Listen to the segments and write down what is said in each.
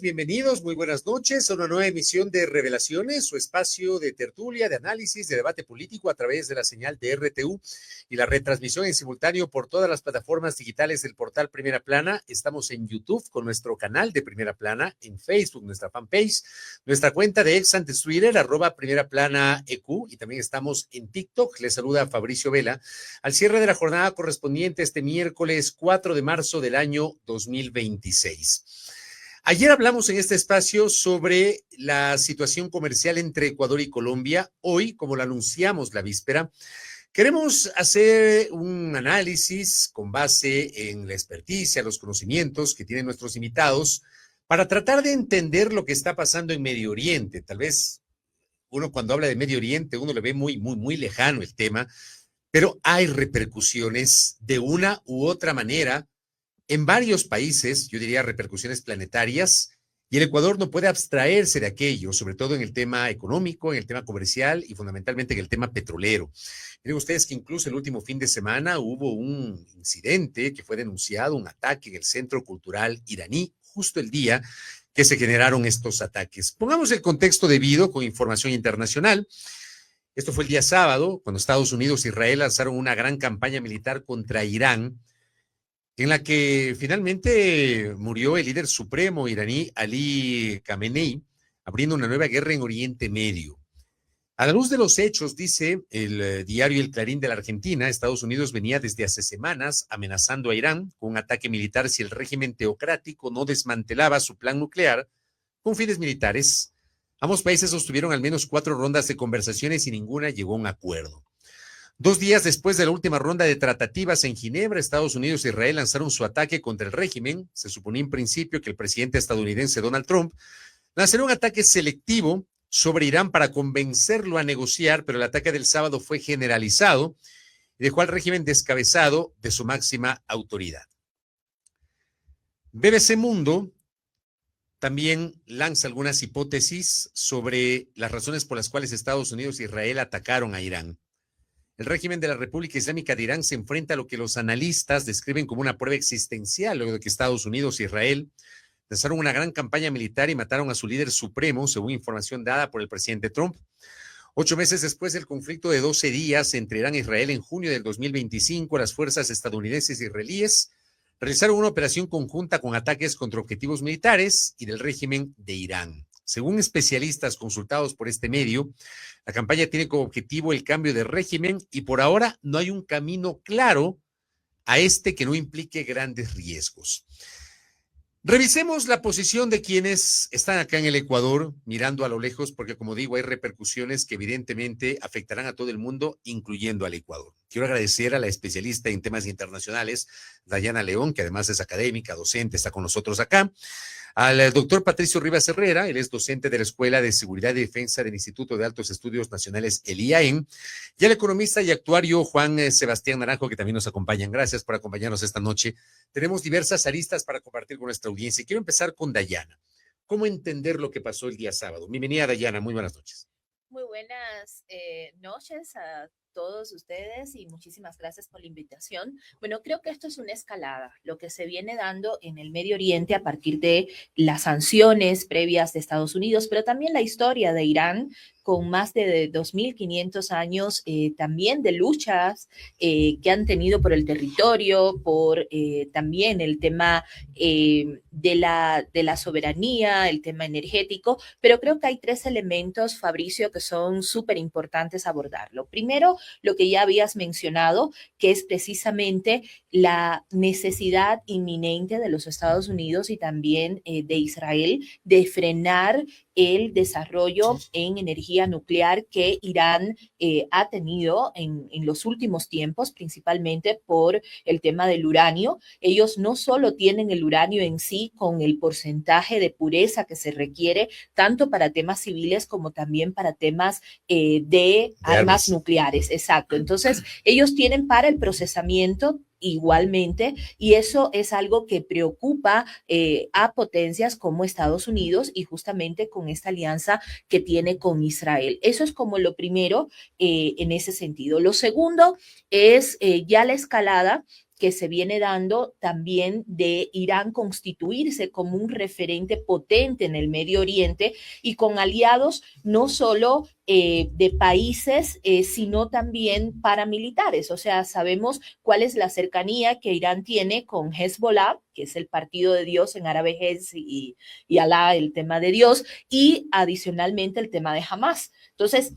Bienvenidos, muy buenas noches a una nueva emisión de Revelaciones, su espacio de tertulia, de análisis, de debate político a través de la señal de RTU y la retransmisión en simultáneo por todas las plataformas digitales del portal Primera Plana. Estamos en YouTube con nuestro canal de Primera Plana, en Facebook, nuestra fanpage, nuestra cuenta de ex antes Twitter, @PrimeraPlanaEQ, y también estamos en TikTok. Les saluda Fabricio Vela al cierre de la jornada correspondiente este miércoles 4 de marzo del año 2026. Ayer hablamos en este espacio sobre la situación comercial entre Ecuador y Colombia. Hoy, como lo anunciamos la víspera, queremos hacer un análisis con base en la experticia, los conocimientos que tienen nuestros invitados para tratar de entender lo que está pasando en Medio Oriente. Tal vez uno cuando habla de Medio Oriente, uno le ve muy lejano el tema, pero hay repercusiones de una u otra manera en varios países, yo diría repercusiones planetarias, y el Ecuador no puede abstraerse de aquello, sobre todo en el tema económico, en el tema comercial y fundamentalmente en el tema petrolero. Miren ustedes que incluso el último fin de semana hubo un incidente que fue denunciado, un ataque en el Centro Cultural iraní, justo el día que se generaron estos ataques. Pongamos el contexto debido con información internacional. Esto fue el día sábado, cuando Estados Unidos e Israel lanzaron una gran campaña militar contra Irán, en la que finalmente murió el líder supremo iraní Ali Khamenei, abriendo una nueva guerra en Oriente Medio. A la luz de los hechos, dice el diario El Clarín de la Argentina, Estados Unidos venía desde hace semanas amenazando a Irán con un ataque militar si el régimen teocrático no desmantelaba su plan nuclear con fines militares. Ambos países sostuvieron al menos 4 rondas de conversaciones y ninguna llegó a un acuerdo. 2 días después de la última ronda de tratativas en Ginebra, Estados Unidos e Israel lanzaron su ataque contra el régimen. Se suponía en principio que el presidente estadounidense Donald Trump lanzará un ataque selectivo sobre Irán para convencerlo a negociar, pero el ataque del sábado fue generalizado y dejó al régimen descabezado de su máxima autoridad. BBC Mundo también lanza algunas hipótesis sobre las razones por las cuales Estados Unidos e Israel atacaron a Irán. El régimen de la República Islámica de Irán se enfrenta a lo que los analistas describen como una prueba existencial, luego de que Estados Unidos e Israel lanzaron una gran campaña militar y mataron a su líder supremo, según información dada por el presidente Trump. 8 meses después del conflicto de 12 días entre Irán e Israel en junio del 2025, las fuerzas estadounidenses e israelíes realizaron una operación conjunta con ataques contra objetivos militares y del régimen de Irán. Según especialistas consultados por este medio, la campaña tiene como objetivo el cambio de régimen y por ahora no hay un camino claro a este que no implique grandes riesgos. Revisemos la posición de quienes están acá en el Ecuador, mirando a lo lejos, porque como digo, hay repercusiones que evidentemente afectarán a todo el mundo, incluyendo al Ecuador. Quiero agradecer a la especialista en temas internacionales, Dayana León, que además es académica, docente, está con nosotros acá. Al doctor Patricio Rivas Herrera, él es docente de la Escuela de Seguridad y Defensa del Instituto de Altos Estudios Nacionales, el IAEN, y al economista y actuario Juan Sebastián Naranjo, que también nos acompañan. Gracias por acompañarnos esta noche. Tenemos diversas aristas para compartir con nuestra audiencia. Quiero empezar con Dayana. ¿Cómo entender lo que pasó el día sábado? Bienvenida, Dayana. Muy buenas noches. Muy buenas noches a todos ustedes y muchísimas gracias por la invitación. Bueno, creo que esto es una escalada, lo que se viene dando en el Medio Oriente a partir de las sanciones previas de Estados Unidos, pero también la historia de Irán con más de 2.500 años también de luchas que han tenido por el territorio, por también el tema de la soberanía, el tema energético, pero creo que hay 3 elementos, Fabricio, que son súper importantes abordarlo. Primero, lo que ya habías mencionado, que es precisamente la necesidad inminente de los Estados Unidos y también de Israel de frenar el desarrollo en energía nuclear que Irán ha tenido en los últimos tiempos, principalmente por el tema del uranio. Ellos no solo tienen el uranio en sí con el porcentaje de pureza que se requiere, tanto para temas civiles como también para temas de armas nucleares. Exacto. Entonces, ellos tienen para el procesamiento igualmente, y eso es algo que preocupa a potencias como Estados Unidos y justamente con esta alianza que tiene con Israel. Eso es como lo primero en ese sentido. Lo segundo es ya la escalada que se viene dando también de Irán constituirse como un referente potente en el Medio Oriente y con aliados no solo de países, sino también paramilitares. O sea, sabemos cuál es la cercanía que Irán tiene con Hezbollah, que es el partido de Dios en árabe Hez y Alá, el tema de Dios, y adicionalmente el tema de Hamas. Entonces,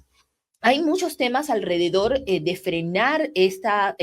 hay muchos temas alrededor de frenar esta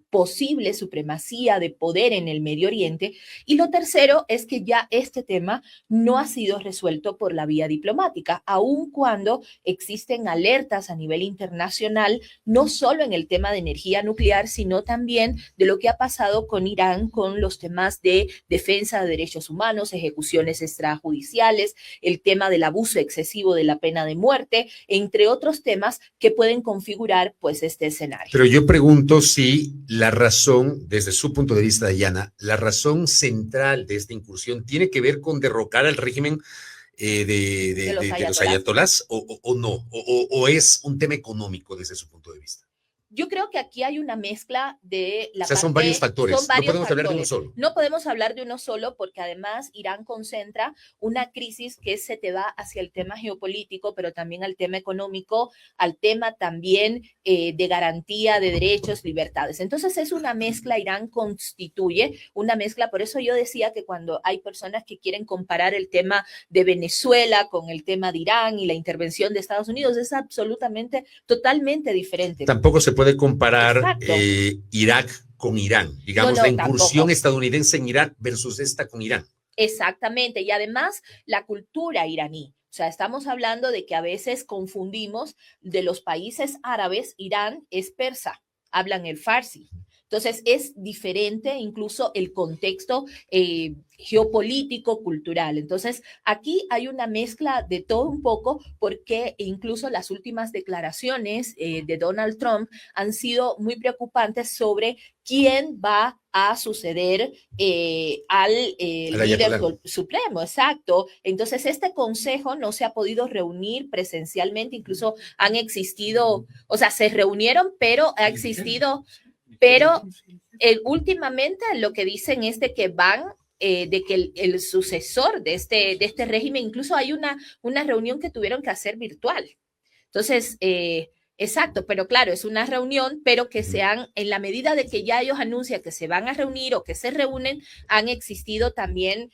posible supremacía de poder en el Medio Oriente. Y lo tercero es que ya este tema no ha sido resuelto por la vía diplomática, aun cuando existen alertas a nivel internacional, no solo en el tema de energía nuclear, sino también de lo que ha pasado con Irán, con los temas de defensa de derechos humanos, ejecuciones extrajudiciales, el tema del abuso excesivo de la pena de muerte, entre otros temas que pueden configurar pues este escenario. Pero yo pregunto si la razón, desde su punto de vista, Dayana, la razón central de esta incursión tiene que ver con derrocar al régimen de los ayatolás o no, o es un tema económico desde su punto de vista. Yo creo que aquí hay una mezcla de la son varios factores. No podemos hablar de uno solo. No podemos hablar de uno solo porque además Irán concentra una crisis que se te va hacia el tema geopolítico, pero también al tema económico, al tema también de garantía de derechos, libertades. Entonces es una mezcla, Irán constituye una mezcla. Por eso yo decía que cuando hay personas que quieren comparar el tema de Venezuela con el tema de Irán y la intervención de Estados Unidos, es absolutamente, totalmente diferente. Tampoco se puede comparar Irak con Irán, digamos, la incursión tampoco estadounidense en Irak versus esta con Irán. Exactamente, y además la cultura iraní. O sea, estamos hablando de que a veces confundimos de los países árabes, Irán es persa, hablan el farsi. Entonces es diferente incluso el contexto geopolítico, cultural. Entonces aquí hay una mezcla de todo un poco porque incluso las últimas declaraciones de Donald Trump han sido muy preocupantes sobre quién va a suceder al líder supremo, exacto. Entonces este consejo no se ha podido reunir presencialmente, incluso han existido, o sea, se reunieron, pero ha existido... Pero últimamente lo que dicen es de que van, de que el sucesor de este régimen, incluso hay una reunión que tuvieron que hacer virtual. Entonces, exacto, pero claro, es una reunión, pero que sean, en la medida de que ya ellos anuncian que se van a reunir o que se reúnen, han existido también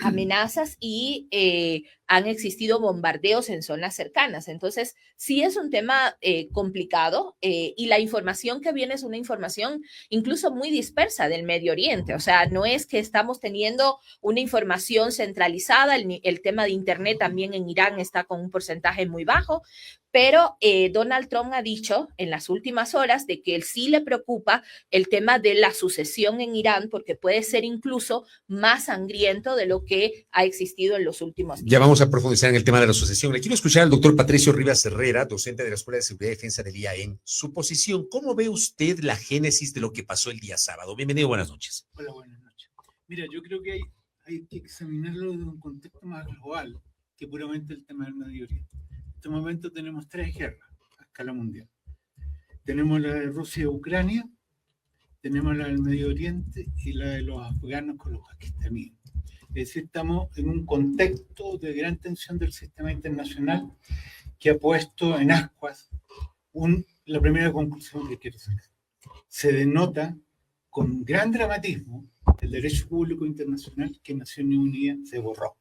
amenazas y han existido bombardeos en zonas cercanas. Entonces, sí es un tema complicado y la información que viene es una información incluso muy dispersa del Medio Oriente. O sea, no es que estamos teniendo una información centralizada. El tema de Internet también en Irán está con un porcentaje muy bajo, pero Donald Trump ha dicho en las últimas horas de que él sí le preocupa el tema de la sucesión en Irán porque puede ser incluso más sangriento de lo que ha existido en los últimos días. Ya vamos a profundizar en el tema de la sucesión. Le quiero escuchar al doctor Patricio Rivas Herrera, docente de la Escuela de Seguridad y Defensa del IAEN. Su posición, ¿cómo ve usted la génesis de lo que pasó el día sábado? Bienvenido, buenas noches. Hola, buenas noches. Mira, yo creo que hay que examinarlo desde un contexto más global que puramente el tema del Medio Oriente. En este momento tenemos 3 guerras a escala mundial. Tenemos la de Rusia y Ucrania, tenemos la del Medio Oriente y la de los afganos con los pakistaníes. Es decir, estamos en un contexto de gran tensión del sistema internacional que ha puesto en ascuas la primera conclusión que quiero sacar. Se denota con gran dramatismo el derecho público internacional que Naciones Unidas se borró.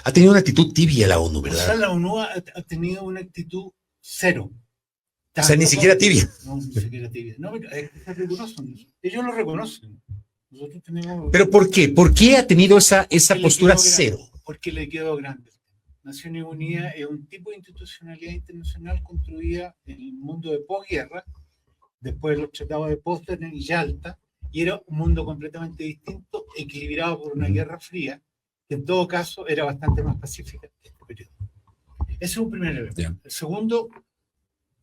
Ha tenido una actitud tibia la ONU, ¿verdad? O sea, la ONU ha tenido una actitud cero. O sea, ni siquiera tibia. No, ni siquiera tibia. No, es que se reconocen eso. Ellos lo reconocen. Nosotros tenemos... ¿Pero por qué? ¿Por qué ha tenido esa postura cero? Porque le quedó grande. Naciones Unidas es un tipo de institucionalidad internacional construida en el mundo de posguerra, después de los tratados de Potsdam y Yalta, y era un mundo completamente distinto, equilibrado por una guerra fría, que en todo caso era bastante más pacífica que este periodo. Ese es un primer elemento. Yeah. El segundo,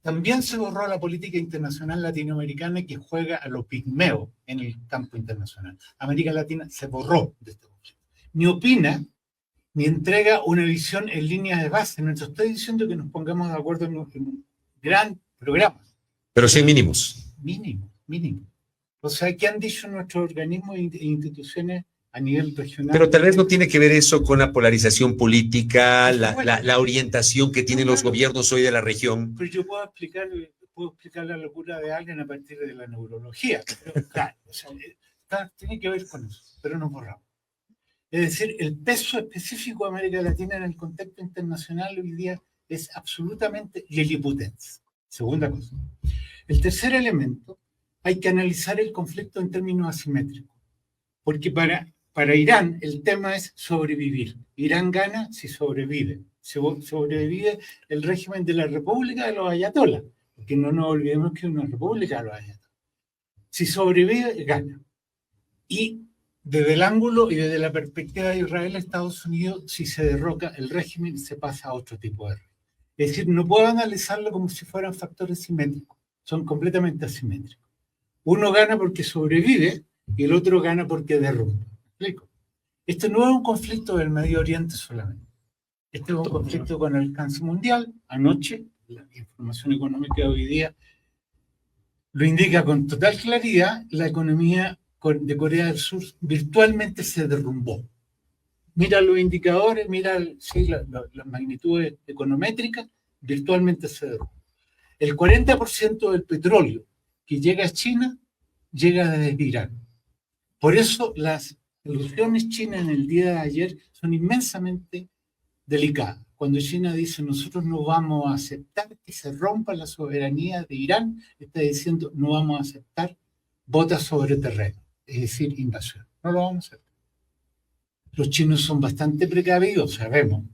también se borró la política internacional latinoamericana que juega a lo pigmeo en el campo internacional. América Latina se borró de este conflicto. Ni opina, ni entrega una visión en líneas de base. No estoy diciendo que nos pongamos de acuerdo en un gran programa. Pero sí en mínimos. Mínimo. O sea, ¿qué han dicho nuestros organismos e instituciones a nivel regional? Pero tal vez no tiene que ver eso con la polarización política, la orientación que tienen los gobiernos hoy de la región. Pero yo puedo explicar la locura de alguien a partir de la neurología. Pero, claro, o sea, tiene que ver con eso, pero nos borramos. Es decir, el peso específico de América Latina en el contexto internacional hoy día es absolutamente liliputente. Segunda cosa. El tercer elemento, hay que analizar el conflicto en términos asimétricos. Porque para Irán el tema es sobrevivir. Irán gana si sobrevive. Sobrevive el régimen de la República de los Ayatolás. Porque no nos olvidemos que es una república de los Ayatolás. Si sobrevive, gana. Y desde el ángulo y desde la perspectiva de Israel, Estados Unidos, si se derroca el régimen, se pasa a otro tipo de régimen. Es decir, no puedo analizarlo como si fueran factores simétricos. Son completamente asimétricos. Uno gana porque sobrevive y el otro gana porque derrumba. ¿Me explico? Esto no es un conflicto del Medio Oriente solamente. Este es un conflicto con alcance mundial. Anoche, la información económica de hoy día lo indica con total claridad, la economía de Corea del Sur virtualmente se derrumbó. Mira los indicadores, mira las magnitudes econométricas, virtualmente se derrumbó. El 40% del petróleo que llega a China llega desde Irán. Por eso las soluciones chinas en el día de ayer son inmensamente delicadas. Cuando China dice nosotros no vamos a aceptar que se rompa la soberanía de Irán, está diciendo no vamos a aceptar botas sobre terreno, es decir, invasión. No lo vamos a aceptar. Los chinos son bastante precavidos, sabemos,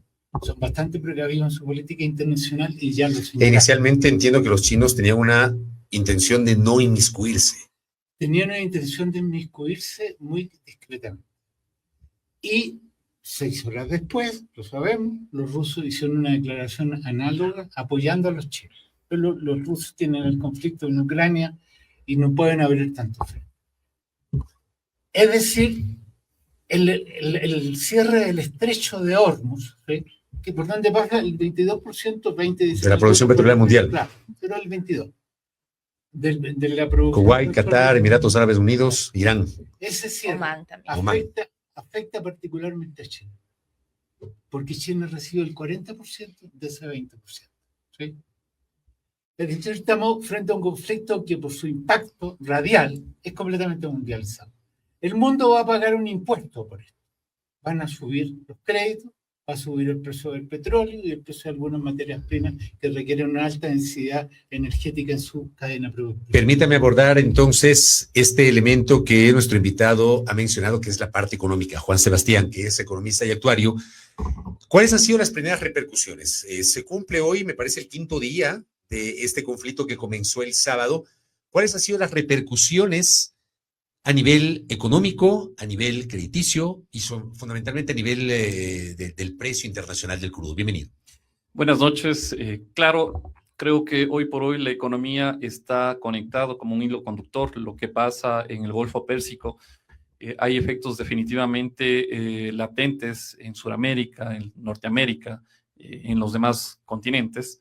son bastante precavidos en su política internacional y ya lo señalaron. Inicialmente entiendo que los chinos tenían una intención de no inmiscuirse. Tenían una intención de inmiscuirse muy discretamente. Y 6 horas después, lo sabemos, los rusos hicieron una declaración análoga apoyando a los chinos. Pero los rusos tienen el conflicto en Ucrania y no pueden abrir tanto frente. Es decir, el cierre del estrecho de Hormuz, ¿sí? Que por donde pasa el 22%, 20% de la producción petrolera mundial. Claro, pero el 22%. De la producción. Kuwait, Qatar, Emiratos Árabes Unidos, Irán. Ese cierre Oman también. afecta particularmente a China, porque China recibe el 40% de ese 20%. ¿Sí? Es decir, estamos frente a un conflicto que por su impacto radial es completamente mundializado. El mundo va a pagar un impuesto por esto. Van a subir los créditos, va a subir el precio del petróleo y el precio de algunas materias primas que requieren una alta densidad energética en su cadena productiva. Permítame abordar entonces este elemento que nuestro invitado ha mencionado, que es la parte económica. Juan Sebastián, que es economista y actuario. ¿Cuáles han sido las primeras repercusiones? Se cumple hoy, me parece, el 5º día de este conflicto que comenzó el sábado. ¿Cuáles han sido las repercusiones a nivel económico, a nivel crediticio y fundamentalmente a nivel del precio internacional del crudo? Bienvenido. Buenas noches. Claro, creo que hoy por hoy la economía está conectada como un hilo conductor. Lo que pasa en el Golfo Pérsico, hay efectos definitivamente latentes en Sudamérica, en Norteamérica, en los demás continentes.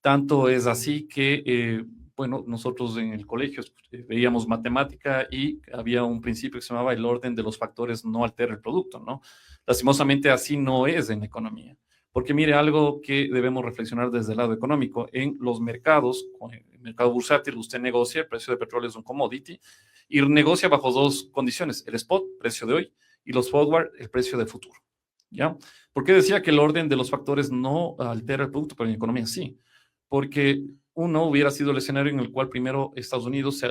Tanto es así que bueno, nosotros en el colegio veíamos matemática y había un principio que se llamaba el orden de los factores no altera el producto, ¿no? Lastimosamente así no es en la economía. Porque mire, algo que debemos reflexionar desde el lado económico, en los mercados, con el mercado bursátil, usted negocia, el precio de petróleo es un commodity, y negocia bajo 2 condiciones, el spot, precio de hoy, y los forward, el precio de futuro, ¿ya? ¿Por qué decía que el orden de los factores no altera el producto, pero en economía sí? Porque uno hubiera sido el escenario en el cual primero Estados Unidos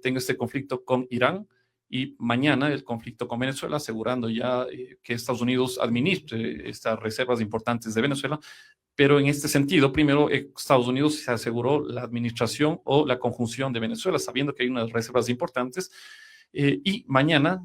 tenga este conflicto con Irán y mañana el conflicto con Venezuela, asegurando ya que Estados Unidos administre estas reservas importantes de Venezuela. Pero en este sentido, primero Estados Unidos se aseguró la administración o la conjunción de Venezuela, sabiendo que hay unas reservas importantes, y mañana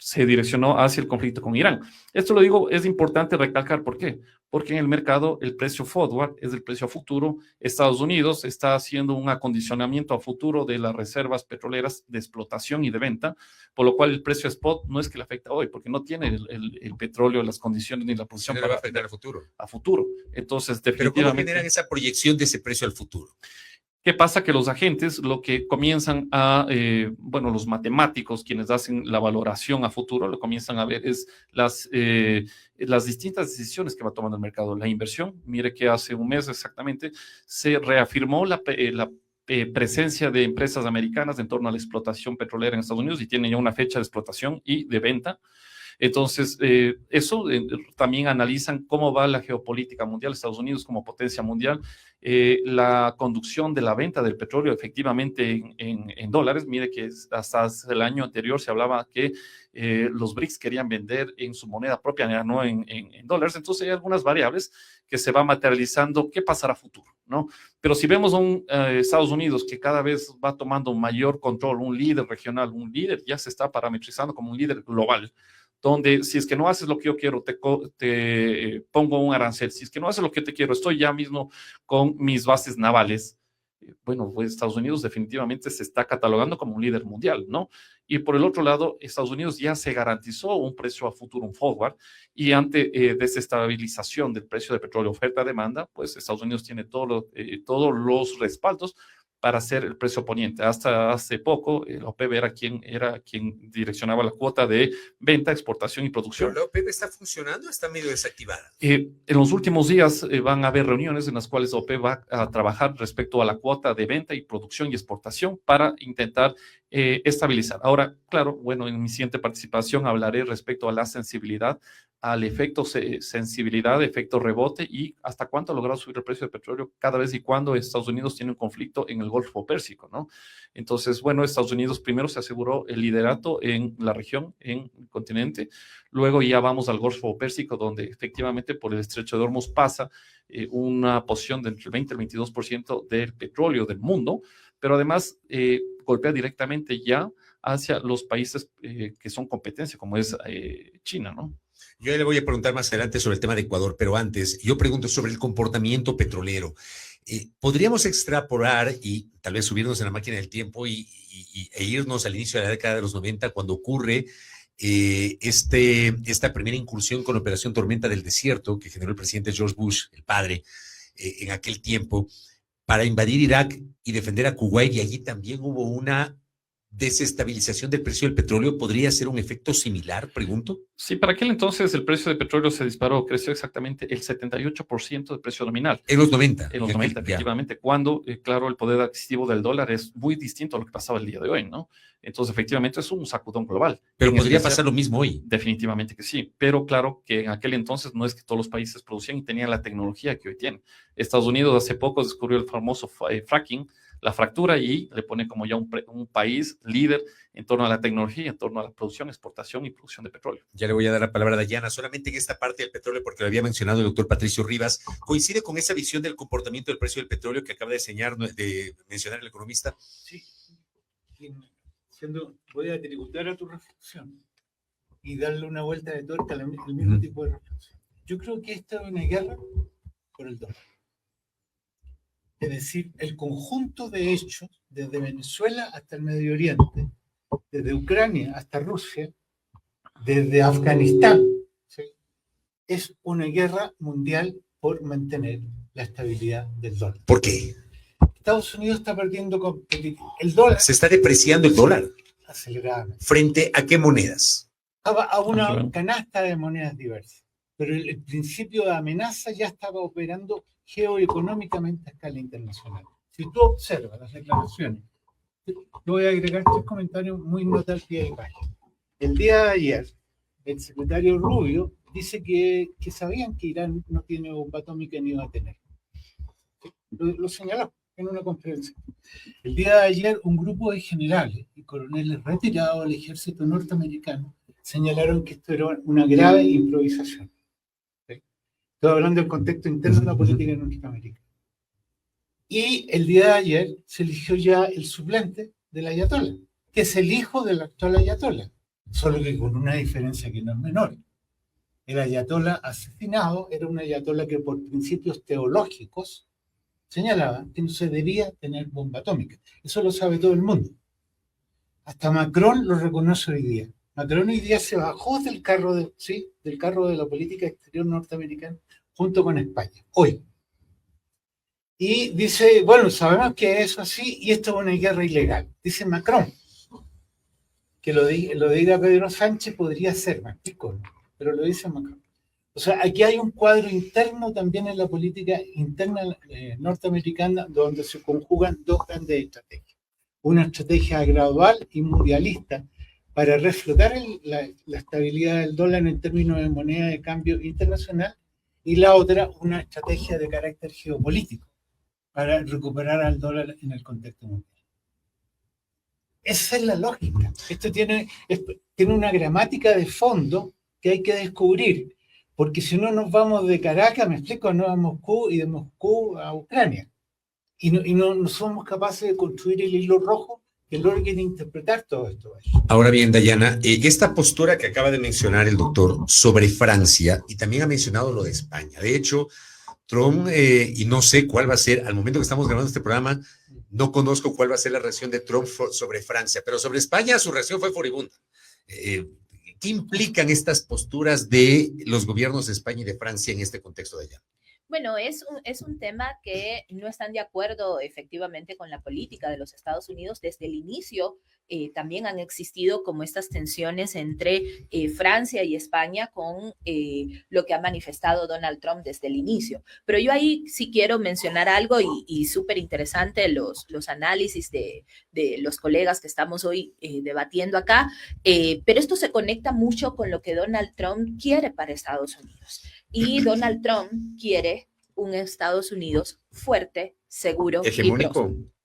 se direccionó hacia el conflicto con Irán. Esto lo digo, es importante recalcar, ¿por qué? Porque en el mercado el precio forward es el precio a futuro. Estados Unidos está haciendo un acondicionamiento a futuro de las reservas petroleras de explotación y de venta, por lo cual el precio spot no es que le afecta hoy, porque no tiene el petróleo, las condiciones ni la posición para afectar al futuro. A futuro. Entonces, definitivamente. Pero ¿cómo generan esa proyección de ese precio al futuro? ¿Qué pasa? Que los agentes lo que comienzan a, bueno, los matemáticos, quienes hacen la valoración a futuro, lo comienzan a ver es las distintas decisiones que va tomando el mercado. La inversión, mire que hace un mes exactamente se reafirmó la presencia de empresas americanas en torno a la explotación petrolera en Estados Unidos y tienen ya una fecha de explotación y de venta. Entonces, eso también analizan cómo va la geopolítica mundial, Estados Unidos como potencia mundial, la conducción de la venta del petróleo efectivamente en dólares. Mire que hasta el año anterior se hablaba que los BRICS querían vender en su moneda propia, no en dólares. Entonces hay algunas variables que se van materializando. ¿Qué pasará a futuro? ¿No? Pero si vemos a un Estados Unidos que cada vez va tomando un mayor control, un líder regional, un líder ya se está parametrizando como un líder global, donde si es que no haces lo que yo quiero, te pongo un arancel. Si es que no haces lo que te quiero, estoy ya mismo con mis bases navales. Bueno, pues Estados Unidos definitivamente se está catalogando como un líder mundial, ¿no? Y por el otro lado, Estados Unidos ya se garantizó un precio a futuro, un forward, y ante desestabilización del precio de petróleo, oferta-demanda, pues Estados Unidos tiene todos los respaldos para hacer el precio poniente. Hasta hace poco, la OPEP era quien direccionaba la cuota de venta, exportación y producción. ¿Pero la OPEP está funcionando o está medio desactivada? En los últimos días van a haber reuniones en las cuales la OPEP va a trabajar respecto a la cuota de venta y producción y exportación para intentar estabilizar. Ahora, claro, bueno, en mi siguiente participación hablaré respecto a la sensibilidad, al efecto sensibilidad, efecto rebote y hasta cuánto ha logrado subir el precio del petróleo cada vez y cuando Estados Unidos tiene un conflicto en el Golfo Pérsico, ¿no? Entonces, bueno, Estados Unidos primero se aseguró el liderato en la región, en el continente, luego ya vamos al Golfo Pérsico, donde efectivamente por el estrecho de Hormuz pasa una posición de entre el 20 y el 22% del petróleo del mundo, pero además golpea directamente ya hacia los países que son competencia, como es China, ¿no? Yo le voy a preguntar más adelante sobre el tema de Ecuador, pero antes yo pregunto sobre el comportamiento petrolero. ¿Podríamos extrapolar y tal vez subirnos en la máquina del tiempo e irnos al inicio de la década de los 90 cuando ocurre esta primera incursión con la Operación Tormenta del Desierto que generó el presidente George Bush, el padre, en aquel tiempo, para invadir Irak y defender a Kuwait, y allí también hubo una desestabilización del precio del petróleo? ¿Podría ser un efecto similar, pregunto? Sí, para aquel entonces el precio del petróleo se disparó, creció exactamente el 78% del precio nominal. En los 90. En los 90, efectivamente, cuando, claro, el poder adquisitivo del dólar es muy distinto a lo que pasaba el día de hoy, ¿no? Entonces, efectivamente, es un sacudón global. Pero podría pasar lo mismo hoy. Definitivamente que sí, pero claro que en aquel entonces no es que todos los países producían y tenían la tecnología que hoy tienen. Estados Unidos hace poco descubrió el famoso fracking, la fractura, y le pone como ya un país líder en torno a la tecnología, en torno a la producción, exportación y producción de petróleo. Ya le voy a dar la palabra a Dayana, solamente en esta parte del petróleo, porque lo había mencionado el doctor Patricio Rivas. ¿Coincide con esa visión del comportamiento del precio del petróleo que acaba de mencionar el economista? Sí. Voy a tributar a tu reflexión y darle una vuelta de tuerca al mismo tipo de reflexión. Yo creo que esta es una guerra por el dólar. Es decir, el conjunto de hechos, desde Venezuela hasta el Medio Oriente, desde Ucrania hasta Rusia, desde Afganistán, ¿sí?, es una guerra mundial por mantener la estabilidad del dólar. ¿Por qué? Estados Unidos está perdiendo competitividad. El dólar se está depreciando, el dólar. Aceleradamente. ¿Frente a qué monedas? A una canasta de monedas diversas. Pero el principio de amenaza ya estaba operando geoeconómicamente a escala internacional. Si tú observas las declaraciones, te voy a agregar 3 comentarios muy notables pie de página. El día de ayer, el secretario Rubio dice que sabían que Irán no tiene bomba atómica ni iba a tener. Lo señaló en una conferencia. El día de ayer, un grupo de generales y coroneles retirados del ejército norteamericano señalaron que esto era una grave improvisación. Estoy hablando del contexto interno de la política norteamericana. Y el día de ayer se eligió ya el suplente del ayatolá, que es el hijo del actual ayatolá, solo que con una diferencia que no es menor. El ayatolá asesinado era un ayatolá que por principios teológicos señalaba que no se debía tener bomba atómica. Eso lo sabe todo el mundo. Hasta Macron lo reconoce hoy día. Macron hoy día se bajó del carro de la política exterior norteamericana junto con España. Hoy. Y dice, bueno, sabemos que es así y esto es una guerra ilegal. Dice Macron. Que lo diga Pedro Sánchez podría ser, me explico, ¿no? Pero lo dice Macron. O sea, aquí hay un cuadro interno también en la política interna norteamericana donde se conjugan dos grandes estrategias. Una estrategia gradual y mundialista para reflotar la estabilidad del dólar en términos de moneda de cambio internacional, y la otra, una estrategia de carácter geopolítico para recuperar al dólar en el contexto mundial. Esa es la lógica. Esto tiene una gramática de fondo que hay que descubrir, porque si no nos vamos de Caracas, me explico, no a Moscú y de Moscú a Ucrania. Y no somos capaces de construir el hilo rojo que logre interpretar todo esto. Ahora bien, Dayana, esta postura que acaba de mencionar el doctor sobre Francia, y también ha mencionado lo de España. De hecho, Trump, y no sé cuál va a ser, al momento que estamos grabando este programa, no conozco cuál va a ser la reacción de Trump sobre Francia, pero sobre España su reacción fue furibunda. ¿Qué implican estas posturas de los gobiernos de España y de Francia en este contexto de allá? Bueno, es un tema que no están de acuerdo efectivamente con la política de los Estados Unidos. Desde el inicio también han existido como estas tensiones entre Francia y España con lo que ha manifestado Donald Trump desde el inicio. Pero yo ahí sí quiero mencionar algo y súper interesante los análisis de los colegas que estamos hoy debatiendo acá, pero esto se conecta mucho con lo que Donald Trump quiere para Estados Unidos. Y Donald Trump quiere un Estados Unidos fuerte, seguro hegemónico. Y próspero.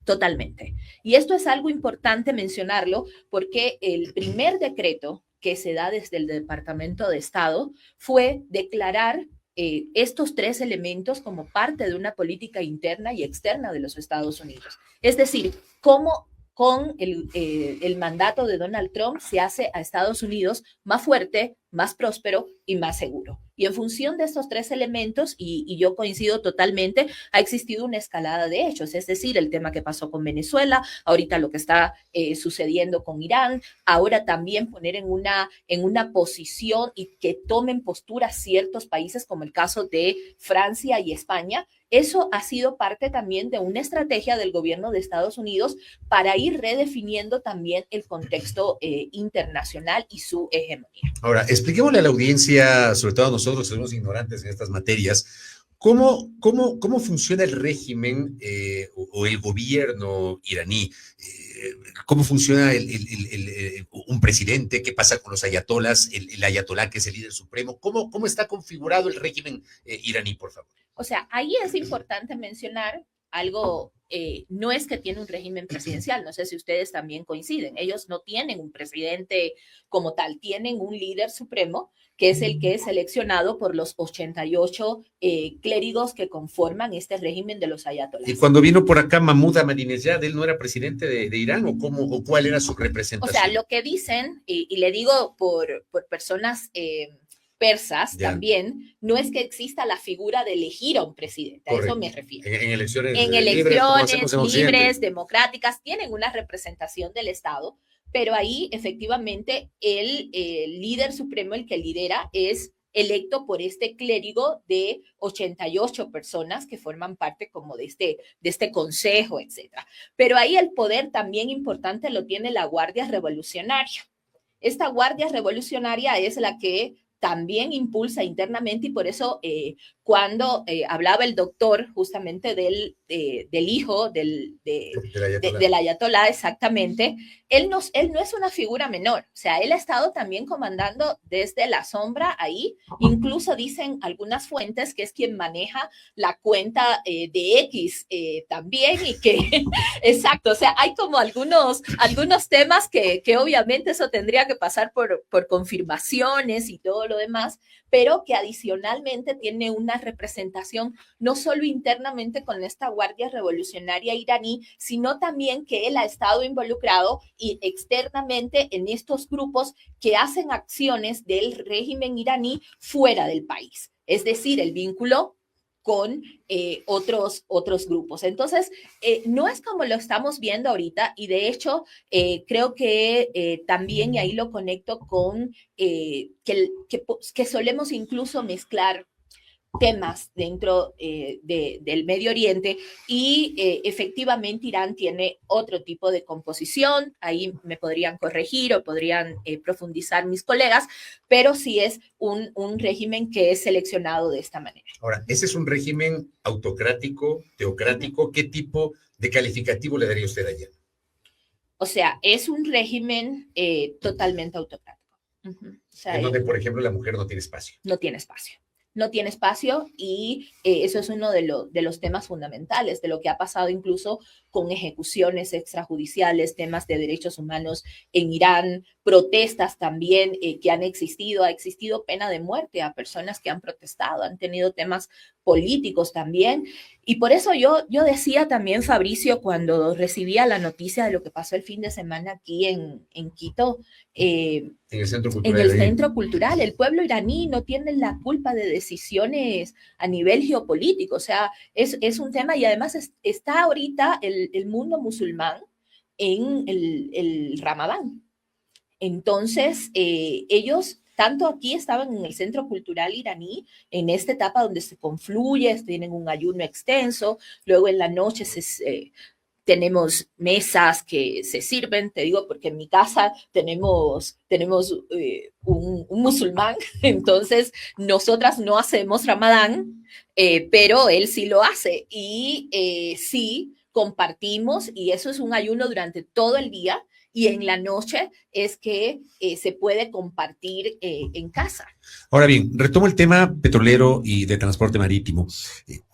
Totalmente. Y esto es algo importante mencionarlo porque el primer decreto que se da desde el Departamento de Estado fue declarar estos tres elementos como parte de una política interna y externa de los Estados Unidos. Es decir, cómo con el mandato de Donald Trump se hace a Estados Unidos más fuerte, más próspero y más seguro. Y en función de estos tres elementos, y yo coincido totalmente, ha existido una escalada de hechos, es decir, el tema que pasó con Venezuela, ahorita lo que está sucediendo con Irán, ahora también poner en una posición y que tomen postura ciertos países como el caso de Francia y España. Eso ha sido parte también de una estrategia del gobierno de Estados Unidos para ir redefiniendo también el contexto internacional y su hegemonía. Ahora, expliquémosle a la audiencia, sobre todo a nosotros que somos ignorantes en estas materias, ¿cómo funciona el régimen o el gobierno iraní? ¿Cómo funciona un presidente? ¿Qué pasa con los ayatolas? El ayatolá, que es el líder supremo. ¿Cómo está configurado el régimen iraní, por favor? O sea, ahí es importante mencionar algo, no es que tiene un régimen presidencial, no sé si ustedes también coinciden, ellos no tienen un presidente como tal, tienen un líder supremo, que es el que es seleccionado por los 88 clérigos que conforman este régimen de los ayatolás. Y cuando vino por acá Mahmoud Ahmadinejad, ¿él no era presidente de Irán o cuál era su representación? O sea, lo que dicen, y le digo por personas persas también, no es que exista la figura de elegir a un presidente, a eso me refiero. En elecciones libres, democráticas, tienen una representación del Estado, pero ahí efectivamente el líder supremo, el que lidera, es electo por este clérigo de 88 personas que forman parte como de este consejo, etcétera. Pero ahí el poder también importante lo tiene la Guardia Revolucionaria. Esta Guardia Revolucionaria es la que también impulsa internamente, y por eso cuando hablaba el doctor justamente del hijo del ayatolá, exactamente, él no es una figura menor, o sea, él ha estado también comandando desde la sombra ahí, incluso dicen algunas fuentes que es quien maneja la cuenta de X también, y que, exacto, o sea, hay como algunos temas que obviamente eso tendría que pasar por confirmaciones y todo lo demás, pero que adicionalmente tiene una representación no solo internamente con esta Guardia Revolucionaria iraní, sino también que él ha estado involucrado y externamente en estos grupos que hacen acciones del régimen iraní fuera del país. Es decir, el vínculo con otros grupos. Entonces, no es como lo estamos viendo ahorita, y de hecho, creo que también, y ahí lo conecto con que solemos incluso mezclar temas dentro del Medio Oriente y efectivamente Irán tiene otro tipo de composición, ahí me podrían corregir o podrían profundizar mis colegas, pero sí es un régimen que es seleccionado de esta manera. Ahora, ese es un régimen autocrático, teocrático, ¿qué tipo de calificativo le daría usted allá? O sea, es un régimen totalmente autocrático. O sea, en donde, por ejemplo, la mujer no tiene espacio. No tiene espacio. No tiene espacio y eso es uno de los temas fundamentales, de lo que ha pasado incluso con ejecuciones extrajudiciales, temas de derechos humanos en Irán, protestas también que han existido. Ha existido pena de muerte a personas que han protestado, han tenido temas políticos también. Y por eso yo decía también, Fabricio, cuando recibía la noticia de lo que pasó el fin de semana aquí en Quito, en el Centro Cultural. En el Centro Cultural, el pueblo iraní no tiene la culpa de decisiones a nivel geopolítico, o sea, es un tema y además está ahorita el mundo musulmán en el Ramadán. Entonces, ellos tanto aquí estaban en el Centro Cultural iraní, en esta etapa donde se confluye, tienen un ayuno extenso, luego en la noche tenemos mesas que se sirven, te digo, porque en mi casa tenemos un musulmán, entonces nosotras no hacemos Ramadán, pero él sí lo hace y sí compartimos y eso es un ayuno durante todo el día y en la noche es que se puede compartir en casa. Ahora bien, retomo el tema petrolero y de transporte marítimo.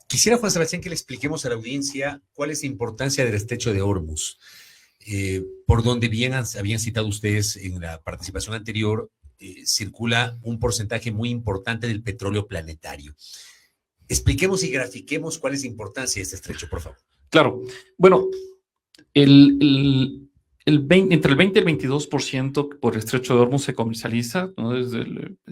Quisiera, Juan Sebastián, que le expliquemos a la audiencia cuál es la importancia del estrecho de Hormuz. Por donde bien habían citado ustedes en la participación anterior, circula un porcentaje muy importante del petróleo planetario. Expliquemos y grafiquemos cuál es la importancia de este estrecho, por favor. Claro. Bueno, entre el 20 y el 22% por el estrecho de Hormuz se comercializa, ¿no?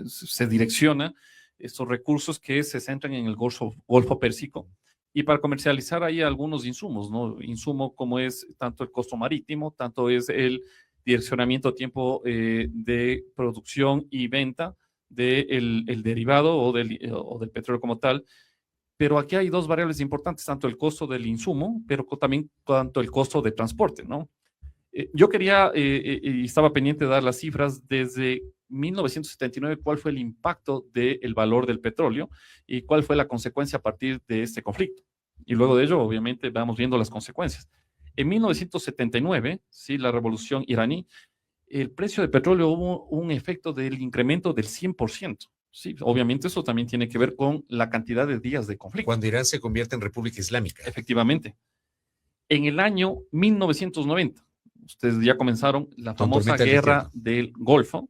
Se direcciona estos recursos que se centran en el Golfo Pérsico. Y para comercializar hay algunos insumos, ¿no? Insumo como es tanto el costo marítimo, tanto es el direccionamiento a tiempo de producción y venta del derivado o del petróleo como tal. Pero aquí hay dos variables importantes, tanto el costo del insumo, pero también tanto el costo de transporte, ¿no? Yo quería, y estaba pendiente de dar las cifras desde 1979, cuál fue el impacto del valor del petróleo y cuál fue la consecuencia a partir de este conflicto. Y luego de ello, obviamente, vamos viendo las consecuencias. En 1979, sí, la revolución iraní, el precio del petróleo hubo un efecto del incremento del 100%. Sí, obviamente eso también tiene que ver con la cantidad de días de conflicto. Cuando Irán se convierte en República Islámica. Efectivamente. En el año 1990, ustedes ya comenzaron la famosa guerra del Golfo,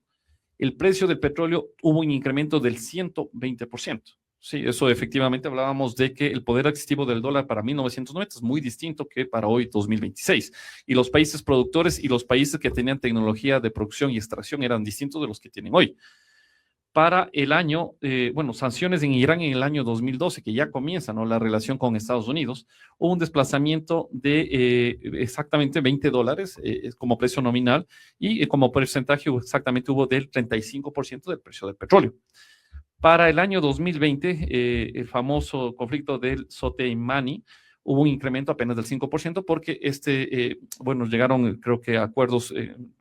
el precio del petróleo hubo un incremento del 120%. Sí, eso efectivamente hablábamos de que el poder adquisitivo del dólar para 1990 es muy distinto que para hoy 2026. Y los países productores y los países que tenían tecnología de producción y extracción eran distintos de los que tienen hoy. Para el año, sanciones en Irán en el año 2012, que ya comienza, ¿no?, la relación con Estados Unidos, hubo un desplazamiento de exactamente $20 como precio nominal y como porcentaje exactamente hubo del 35% del precio del petróleo. Para el año 2020, el famoso conflicto del Soleimani, hubo un incremento apenas del 5% porque llegaron, creo que, acuerdos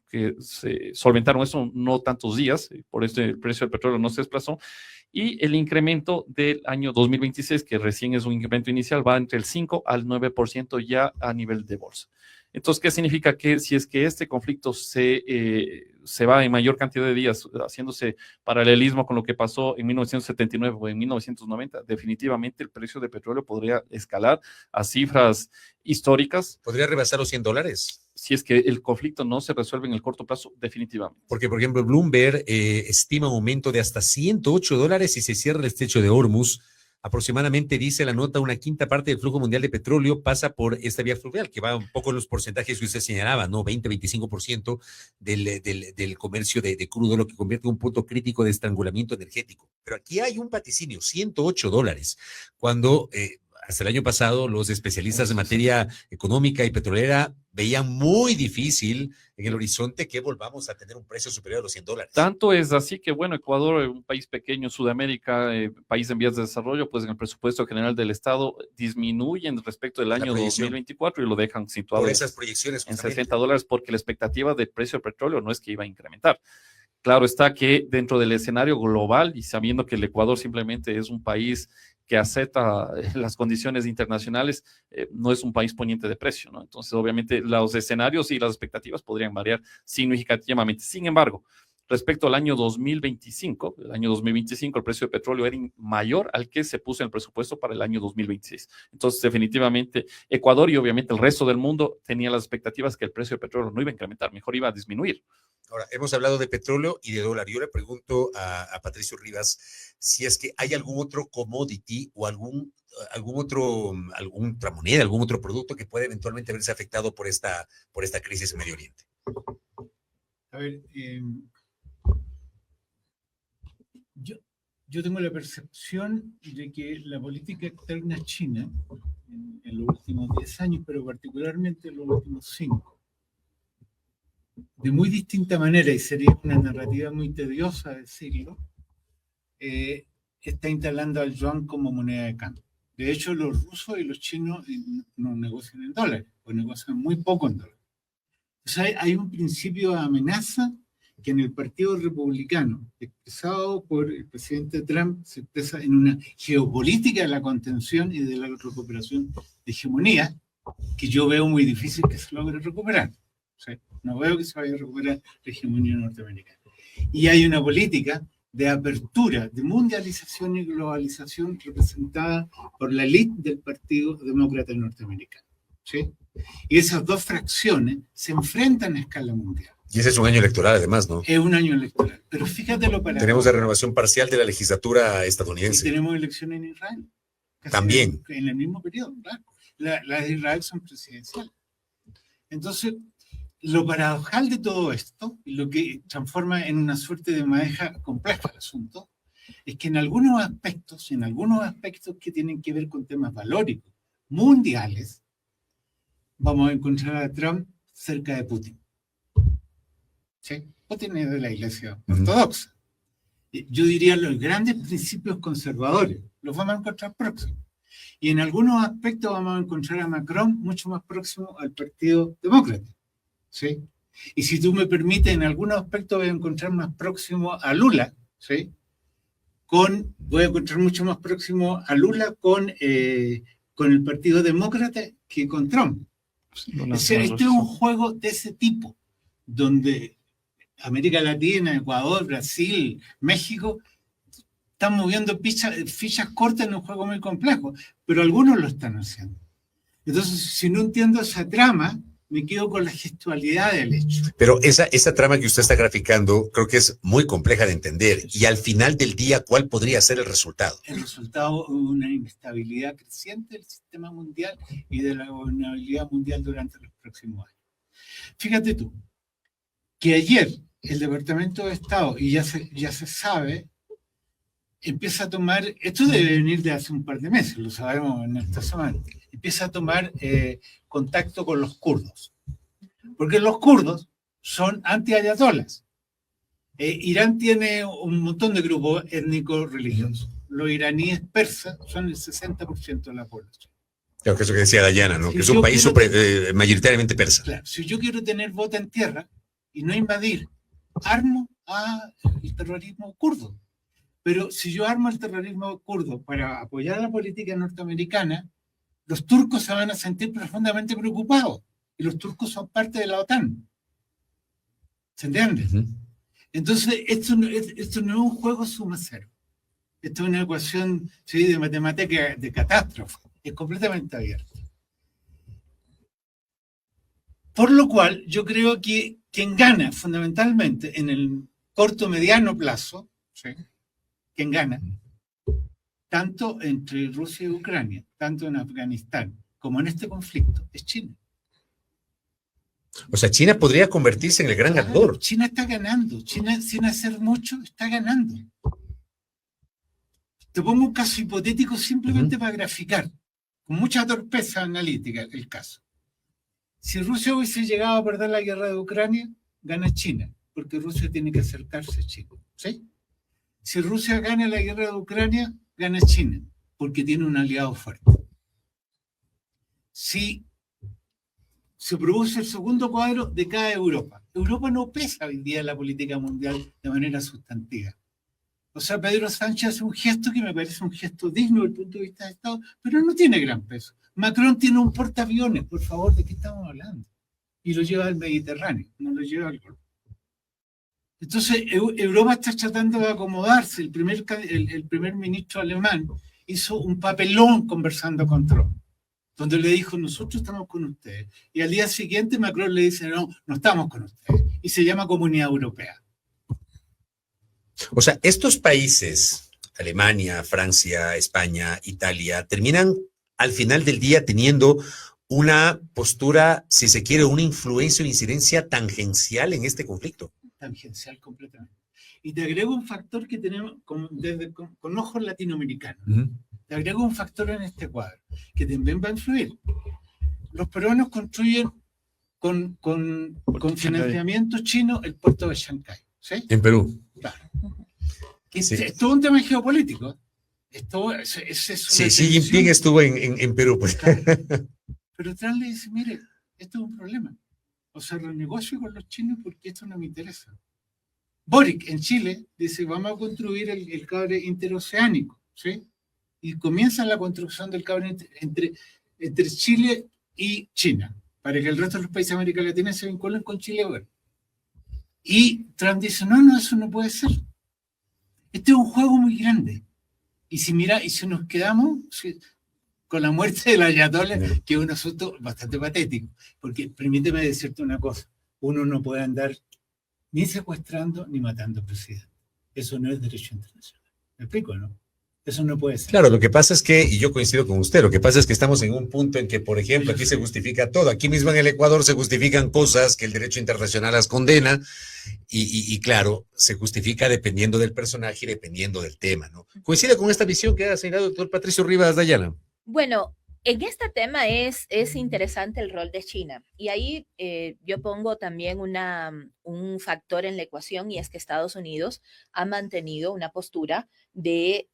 que se solventaron eso no tantos días, por eso el precio del petróleo no se desplazó, y el incremento del año 2026, que recién es un incremento inicial, va entre el 5 al 9% ya a nivel de bolsa. Entonces, ¿qué significa? Que si es que este conflicto se va en mayor cantidad de días, haciéndose paralelismo con lo que pasó en 1979 o en 1990, definitivamente el precio de petróleo podría escalar a cifras históricas. ¿Podría rebasar los $100? Si es que el conflicto no se resuelve en el corto plazo, definitivamente. Porque, por ejemplo, Bloomberg estima un aumento de hasta $108 si se cierra el estrecho de Hormuz. Aproximadamente, dice la nota, una quinta parte del flujo mundial de petróleo pasa por esta vía fluvial, que va un poco en los porcentajes que usted señalaba, ¿no? 20-25% del comercio de crudo, lo que convierte en un punto crítico de estrangulamiento energético. Pero aquí hay un vaticinio, $108, cuando hasta el año pasado los especialistas en materia económica y petrolera veían muy difícil en el horizonte que volvamos a tener un precio superior a los $100. Tanto es así que, bueno, Ecuador, un país pequeño, Sudamérica, país en vías de desarrollo, pues en el presupuesto general del Estado disminuyen respecto del año 2024 y lo dejan situado por esas proyecciones en $60, porque la expectativa del precio del petróleo no es que iba a incrementar. Claro está que dentro del escenario global y sabiendo que el Ecuador simplemente es un país que acepta las condiciones internacionales, no es un país poniente de precio, ¿no? Entonces, obviamente, los escenarios y las expectativas podrían variar significativamente. Sin embargo, respecto al año 2025, el precio de petróleo era mayor al que se puso en el presupuesto para el año 2026. Entonces, definitivamente, Ecuador y obviamente el resto del mundo tenían las expectativas que el precio de petróleo no iba a incrementar, mejor iba a disminuir. Ahora, hemos hablado de petróleo y de dólar. Yo le pregunto a Patricio Rivas si es que hay algún otro commodity o alguna moneda, algún otro producto que puede eventualmente verse afectado por esta crisis en Medio Oriente. A ver, yo tengo la percepción de que la política externa china, en los últimos 10 años, pero particularmente en los últimos 5, de muy distinta manera, y sería una narrativa muy tediosa decirlo, está instalando al yuan como moneda de cambio. De hecho, los rusos y los chinos no negocian en dólares, o negocian muy poco en dólares. Entonces hay un principio de amenaza que en el Partido Republicano, expresado por el presidente Trump, se expresa en una geopolítica de la contención y de la recuperación de hegemonía, que yo veo muy difícil que se logre recuperar. O sea, no veo que se vaya a recuperar la hegemonía norteamericana. Y hay una política de apertura, de mundialización y globalización representada por la élite del Partido Demócrata norteamericano. ¿Sí? Y esas dos fracciones se enfrentan a escala mundial. Y ese es un año electoral, además, ¿no? Es un año electoral. Pero fíjate lo para. Tenemos la renovación parcial de la legislatura estadounidense. Y tenemos elecciones en Israel. También. En el mismo periodo, claro. Las de Israel son presidenciales. Entonces, lo paradojal de todo esto, y lo que transforma en una suerte de madeja compleja el asunto, es que en algunos aspectos que tienen que ver con temas valóricos, mundiales, vamos a encontrar a Trump cerca de Putin. ¿Sí? Putin es de la Iglesia ortodoxa. Yo diría los grandes principios conservadores los vamos a encontrar próximos. Y en algunos aspectos vamos a encontrar a Macron mucho más próximo al Partido Demócrata. ¿Sí? Y si tú me permites, en algunos aspectos voy a encontrar más próximo a Lula. ¿Sí? Voy a encontrar mucho más próximo a Lula con el Partido Demócrata que con Trump. Este es un juego de ese tipo, donde América Latina, Ecuador, Brasil, México están moviendo fichas cortas en un juego muy complejo, pero algunos lo están haciendo. Entonces, si no entiendo esa trama, me quedo con la gestualidad del hecho. Pero esa trama que usted está graficando creo que es muy compleja de entender. Y al final del día, ¿cuál podría ser el resultado? El resultado es una inestabilidad creciente del sistema mundial y de la gobernabilidad mundial durante los próximos años. Fíjate tú, que ayer el Departamento de Estado, y ya se sabe, empieza a tomar, esto debe venir de hace un par de meses, lo sabemos en esta semana, empieza a tomar contacto con los kurdos. Porque los kurdos son anti-ayatolas. Irán tiene un montón de grupos étnicos religiosos. Los iraníes persas son el 60% de la población. Claro, que es lo que decía Dayana, ¿no? Si que es un país mayoritariamente persa. Claro, si yo quiero tener voto en tierra y no invadir, armo el terrorismo kurdo. Pero si yo armo el terrorismo kurdo para apoyar la política norteamericana, los turcos se van a sentir profundamente preocupados. Y los turcos son parte de la OTAN. ¿Se entiende? Entonces, esto no es un juego suma cero. Esto es una ecuación de matemática de catástrofe. Es completamente abierta. Por lo cual, yo creo que quien gana fundamentalmente en el corto mediano plazo, ¿sí? Quien gana, tanto entre Rusia y Ucrania, tanto en Afganistán como en este conflicto, es China. O sea, China podría convertirse en el gran ganador. China está ganando. China, sin hacer mucho, está ganando. Te pongo un caso hipotético simplemente para graficar, con mucha torpeza analítica el caso. Si Rusia hubiese llegado a perder la guerra de Ucrania, gana China, porque Rusia tiene que acercarse a China, ¿sí? Si Rusia gana la guerra de Ucrania, gana China, porque tiene un aliado fuerte. Si se produce el segundo cuadro, decae Europa. Europa no pesa hoy día en la política mundial de manera sustantiva. O sea, Pedro Sánchez hace un gesto que me parece un gesto digno desde el punto de vista de Estado, pero no tiene gran peso. Macron tiene un portaaviones, por favor, ¿de qué estamos hablando? Y lo lleva al Mediterráneo, no lo lleva al Golfo. Entonces, Europa está tratando de acomodarse. El primer ministro alemán hizo un papelón conversando con Trump, donde le dijo, nosotros estamos con ustedes. Y al día siguiente Macron le dice, no, no estamos con ustedes. Y se llama Comunidad Europea. O sea, estos países, Alemania, Francia, España, Italia, terminan al final del día teniendo una postura, si se quiere, una influencia o incidencia tangencial en este conflicto. Tangencial completamente. Y te agrego un factor que tenemos con ojos latinoamericanos. Te agrego un factor en este cuadro que también va a influir. Los peruanos construyen con financiamiento chino el puerto de Shanghái, ¿sí? En Perú. Claro. Sí. Es todo un tema geopolítico. Sí, Xi Jinping estuvo en Perú, pues. Claro. Pero Trump le dice, mire, esto es un problema. O sea, renegocio con los chinos porque esto no me interesa. Boric en Chile dice, vamos a construir el cable interoceánico, ¿sí? Y comienza la construcción del cable entre Chile y China, para que el resto de los países de América Latina se vinculen con Chile ahora. Y Trump dice, no, eso no puede ser. Este es un juego muy grande. Y si nos quedamos con la muerte del Ayatollah, que es un asunto bastante patético, porque permíteme decirte una cosa, uno no puede andar ni secuestrando ni matando presidentes. Eso no es derecho internacional. ¿Me explico, no? Eso no puede ser. Claro, lo que pasa es que, y yo coincido con usted, lo que pasa es que estamos en un punto en que, por ejemplo, aquí se justifica todo. Aquí mismo en el Ecuador se justifican cosas que el derecho internacional las condena y claro, se justifica dependiendo del personaje y dependiendo del tema, ¿no? ¿Coincide con esta visión que ha señalado el doctor Patricio Rivas de Ayala? Bueno, en este tema es interesante el rol de China y ahí yo pongo también un factor en la ecuación y es que Estados Unidos ha mantenido una postura de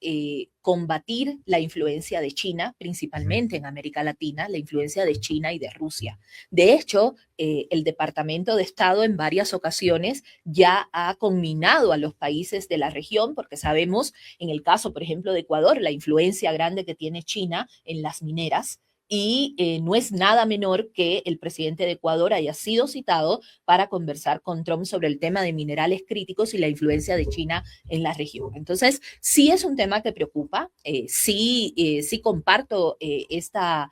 combatir la influencia de China, principalmente en América Latina, la influencia de China y de Rusia. De hecho, el Departamento de Estado en varias ocasiones ya ha conminado a los países de la región, porque sabemos, en el caso, por ejemplo, de Ecuador, la influencia grande que tiene China en las mineras, y no es nada menor que el presidente de Ecuador haya sido citado para conversar con Trump sobre el tema de minerales críticos y la influencia de China en la región. Entonces, sí es un tema que preocupa, sí comparto esta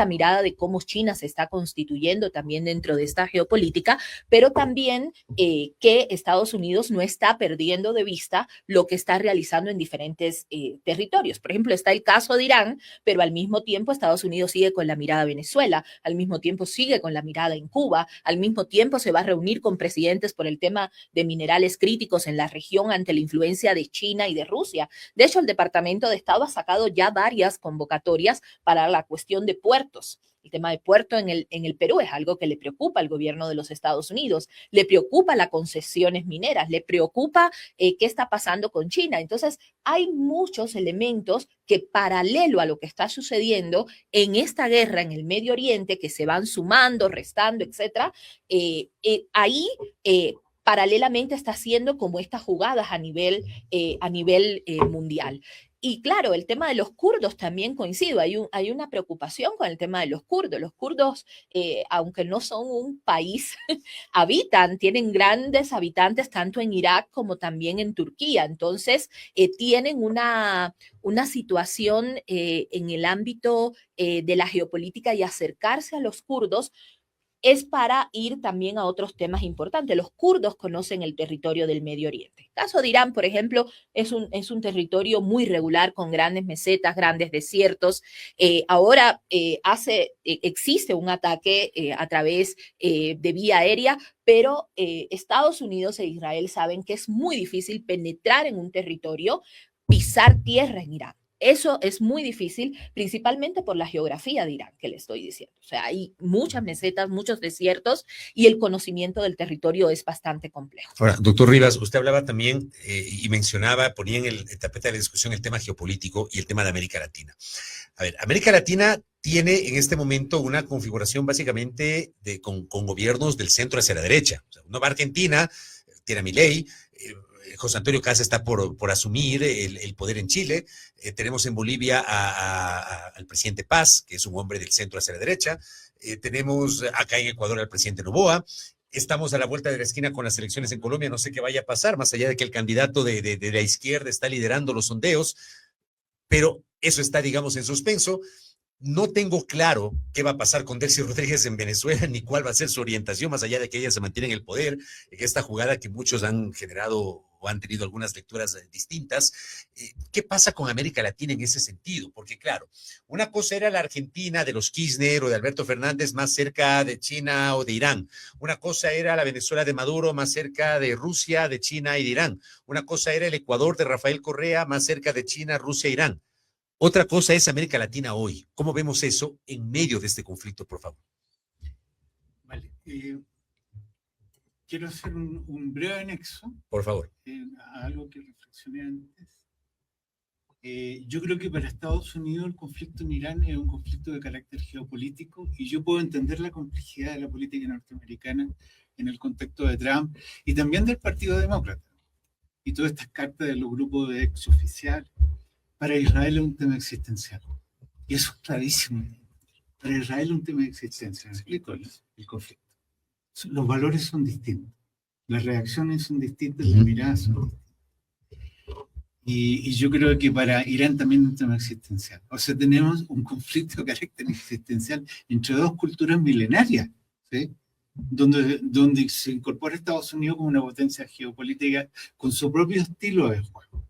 mirada de cómo China se está constituyendo también dentro de esta geopolítica, pero también que Estados Unidos no está perdiendo de vista lo que está realizando en diferentes territorios. Por ejemplo, está el caso de Irán, pero al mismo tiempo Estados Unidos sigue con la mirada a Venezuela, al mismo tiempo sigue con la mirada en Cuba, al mismo tiempo se va a reunir con presidentes por el tema de minerales críticos en la región ante la influencia de China y de Rusia. De hecho, el Departamento de Estado ha sacado ya varias convocatorias para la cuestión de puertos. El tema de puerto en el Perú es algo que le preocupa al gobierno de los Estados Unidos, le preocupa las concesiones mineras, le preocupa qué está pasando con China. Entonces, hay muchos elementos que paralelo a lo que está sucediendo en esta guerra en el Medio Oriente, que se van sumando, restando, etcétera, ahí paralelamente está haciendo como estas jugadas a nivel mundial. Y claro, el tema de los kurdos también coincido, hay una preocupación con el tema de los kurdos. Los kurdos, aunque no son un país, tienen grandes habitantes tanto en Irak como también en Turquía. Entonces, tienen una situación en el ámbito de la geopolítica y acercarse a los kurdos es para ir también a otros temas importantes. Los kurdos conocen el territorio del Medio Oriente. El caso de Irán, por ejemplo, es un territorio muy regular con grandes mesetas, grandes desiertos. Ahora existe un ataque a través de vía aérea, pero Estados Unidos e Israel saben que es muy difícil penetrar en un territorio, pisar tierra en Irán. Eso es muy difícil, principalmente por la geografía de Irán, que le estoy diciendo. O sea, hay muchas mesetas, muchos desiertos y el conocimiento del territorio es bastante complejo. Ahora, doctor Rivas, usted hablaba también y mencionaba, ponía en el tapete de la discusión el tema geopolítico y el tema de América Latina. A ver, América Latina tiene en este momento una configuración básicamente con gobiernos del centro hacia la derecha. O sea, uno va a Argentina, tiene a Milei, José Antonio Caz está por asumir el poder en Chile. Tenemos en Bolivia al presidente Paz, que es un hombre del centro hacia la derecha. Tenemos acá en Ecuador al presidente Noboa. Estamos a la vuelta de la esquina con las elecciones en Colombia. No sé qué vaya a pasar, más allá de que el candidato de la izquierda está liderando los sondeos, pero eso está, digamos, en suspenso. No tengo claro qué va a pasar con Delcy Rodríguez en Venezuela, ni cuál va a ser su orientación, más allá de que ella se mantiene en el poder, en esta jugada que muchos han generado o han tenido algunas lecturas distintas. ¿Qué pasa con América Latina en ese sentido? Porque claro, una cosa era la Argentina de los Kirchner o de Alberto Fernández más cerca de China o de Irán. Una cosa era la Venezuela de Maduro más cerca de Rusia, de China y de Irán. Una cosa era el Ecuador de Rafael Correa más cerca de China, Rusia e Irán. Otra cosa es América Latina hoy. ¿Cómo vemos eso en medio de este conflicto, por favor? Vale. Quiero hacer un breve anexo. Por favor. A algo que reflexioné antes. Yo creo que para Estados Unidos el conflicto en Irán es un conflicto de carácter geopolítico y yo puedo entender la complejidad de la política norteamericana en el contexto de Trump y también del Partido Demócrata. Y todas estas cartas de los grupos de exoficiales. Para Israel es un tema existencial. Y eso es clarísimo. Para Israel es un tema de existencia. ¿Me explico? El conflicto. Los valores son distintos. Las reacciones son distintas, las miradas son distintas. Y yo creo que para Irán también es un tema existencial. O sea, tenemos un conflicto de carácter existencial entre dos culturas milenarias, ¿sí? Donde se incorpora Estados Unidos como una potencia geopolítica con su propio estilo de juego.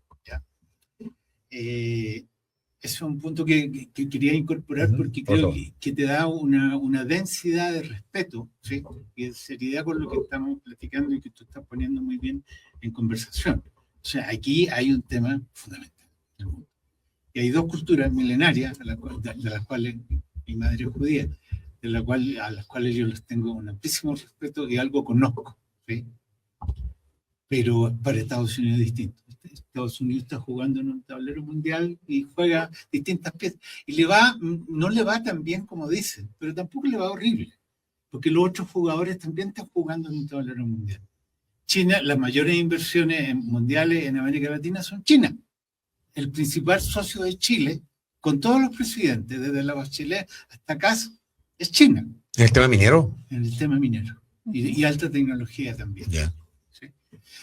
Ese es un punto que quería incorporar porque creo que te da una densidad de respeto, ¿sí? Y de seriedad con lo que estamos platicando y que tú estás poniendo muy bien en conversación. O sea, aquí hay un tema fundamental del mundo. Y hay dos culturas milenarias, de las cuales mi madre es judía, a las cuales yo les tengo un amplísimo respeto y algo conozco, ¿sí? Pero para Estados Unidos es distinto. Estados Unidos está jugando en un tablero mundial y juega distintas piezas. Y no le va tan bien como dicen, pero tampoco le va horrible, porque los otros jugadores también están jugando en un tablero mundial. China, las mayores inversiones mundiales en América Latina son China. El principal socio de Chile, con todos los presidentes, desde la Bachelet hasta Kass, es China. ¿En el tema minero? En el tema minero. Y alta tecnología también. Yeah.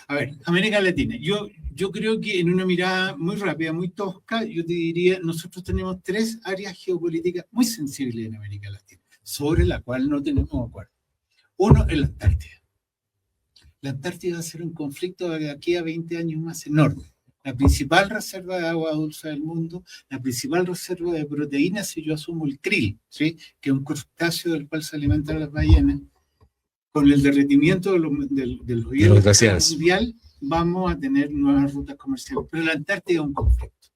A ver, América Latina. Yo creo que en una mirada muy rápida, muy tosca, yo te diría, nosotros tenemos 3 áreas geopolíticas muy sensibles en América Latina, sobre la cual no tenemos acuerdo. Uno es la Antártida. La Antártida va a ser un conflicto de aquí a 20 años más enorme. La principal reserva de agua dulce del mundo, la principal reserva de proteínas, si yo asumo el krill, ¿sí? Que es un crustáceo del cual se alimentan las ballenas. Con el derretimiento de los hielos mundial, vamos a tener nuevas rutas comerciales. Pero la Antártida es un conflicto.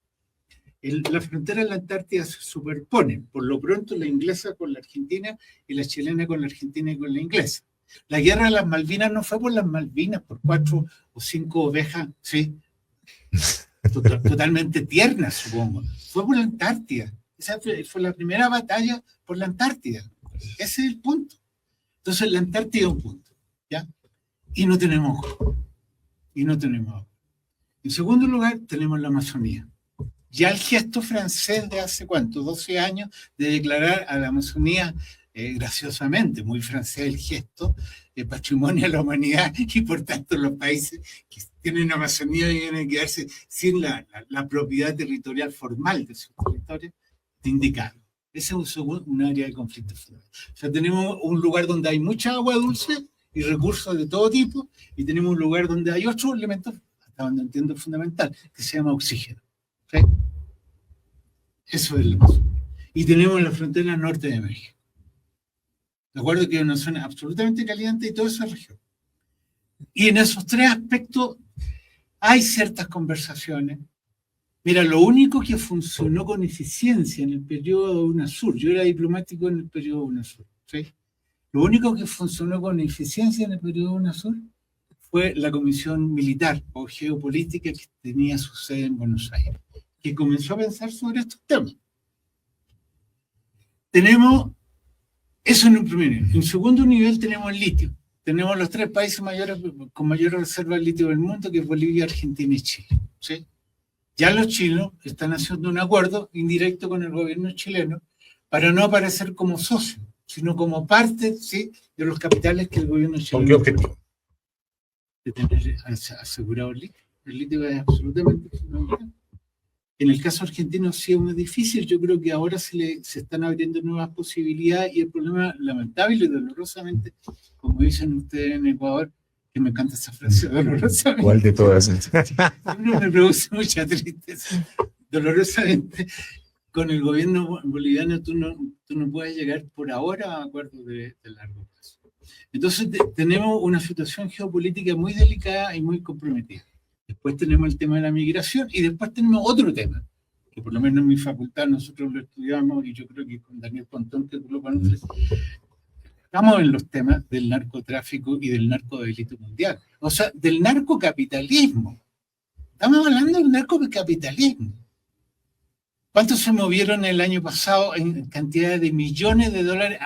La frontera de la Antártida se superpone, por lo pronto, la inglesa con la argentina y la chilena con la argentina y con la inglesa. La guerra de las Malvinas no fue por las Malvinas, por 4 o 5 ovejas, ¿sí? Totalmente tiernas, supongo. Fue por la Antártida. Esa fue la primera batalla por la Antártida. Ese es el punto. Entonces, la Antártida es un punto, ¿ya? Y no tenemos agua. En segundo lugar, tenemos la Amazonía. Ya el gesto francés de hace, ¿cuánto? 12 años, de declarar a la Amazonía, graciosamente, muy francés el gesto, patrimonio de la humanidad, y por tanto los países que tienen Amazonía deben quedarse sin la propiedad territorial formal de su territorio, de indicarlo. Ese es un área de conflicto. O sea, tenemos un lugar donde hay mucha agua dulce y recursos de todo tipo, y tenemos un lugar donde hay otros elementos, hasta donde entiendo fundamental, que se llama oxígeno. ¿Sí? Eso es lo más. Y tenemos la frontera norte de México. De acuerdo que es una zona absolutamente caliente y toda esa región. Y en esos 3 aspectos hay ciertas conversaciones, Mira, lo único que funcionó con eficiencia en el periodo de UNASUR, yo era diplomático en el periodo de UNASUR, ¿sí? Lo único que funcionó con eficiencia en el periodo de UNASUR fue la Comisión Militar o Geopolítica que tenía su sede en Buenos Aires, que comenzó a pensar sobre estos temas. Tenemos eso en un primer nivel. En segundo nivel tenemos el litio. Tenemos los 3 países con mayor reserva de litio del mundo, que es Bolivia, Argentina y Chile, ¿sí? Ya los chilenos están haciendo un acuerdo indirecto con el gobierno chileno para no aparecer como socios, sino como parte, ¿sí?, de los capitales que el gobierno chileno... ¿Con qué objetivo? De tener asegurado el litio. El litio es absolutamente fundamental. En el caso argentino sí es muy difícil. Yo creo que ahora se están abriendo nuevas posibilidades y el problema, lamentable y dolorosamente, como dicen ustedes en Ecuador, que me encanta esa frase, dolorosamente. ¿Cuál de todas? Uno me produce mucha tristeza. Dolorosamente, con el gobierno boliviano tú no puedes llegar por ahora a acuerdos de largo plazo. Entonces tenemos una situación geopolítica muy delicada y muy comprometida. Después tenemos el tema de la migración y después tenemos otro tema, que por lo menos en mi facultad nosotros lo estudiamos y yo creo que con Daniel Pontón, que tú lo conoces, estamos en los temas del narcotráfico y del narcodelito mundial. O sea, del narcocapitalismo. Estamos hablando del narcocapitalismo. ¿Cuánto se movieron el año pasado en cantidad de millones de dólares,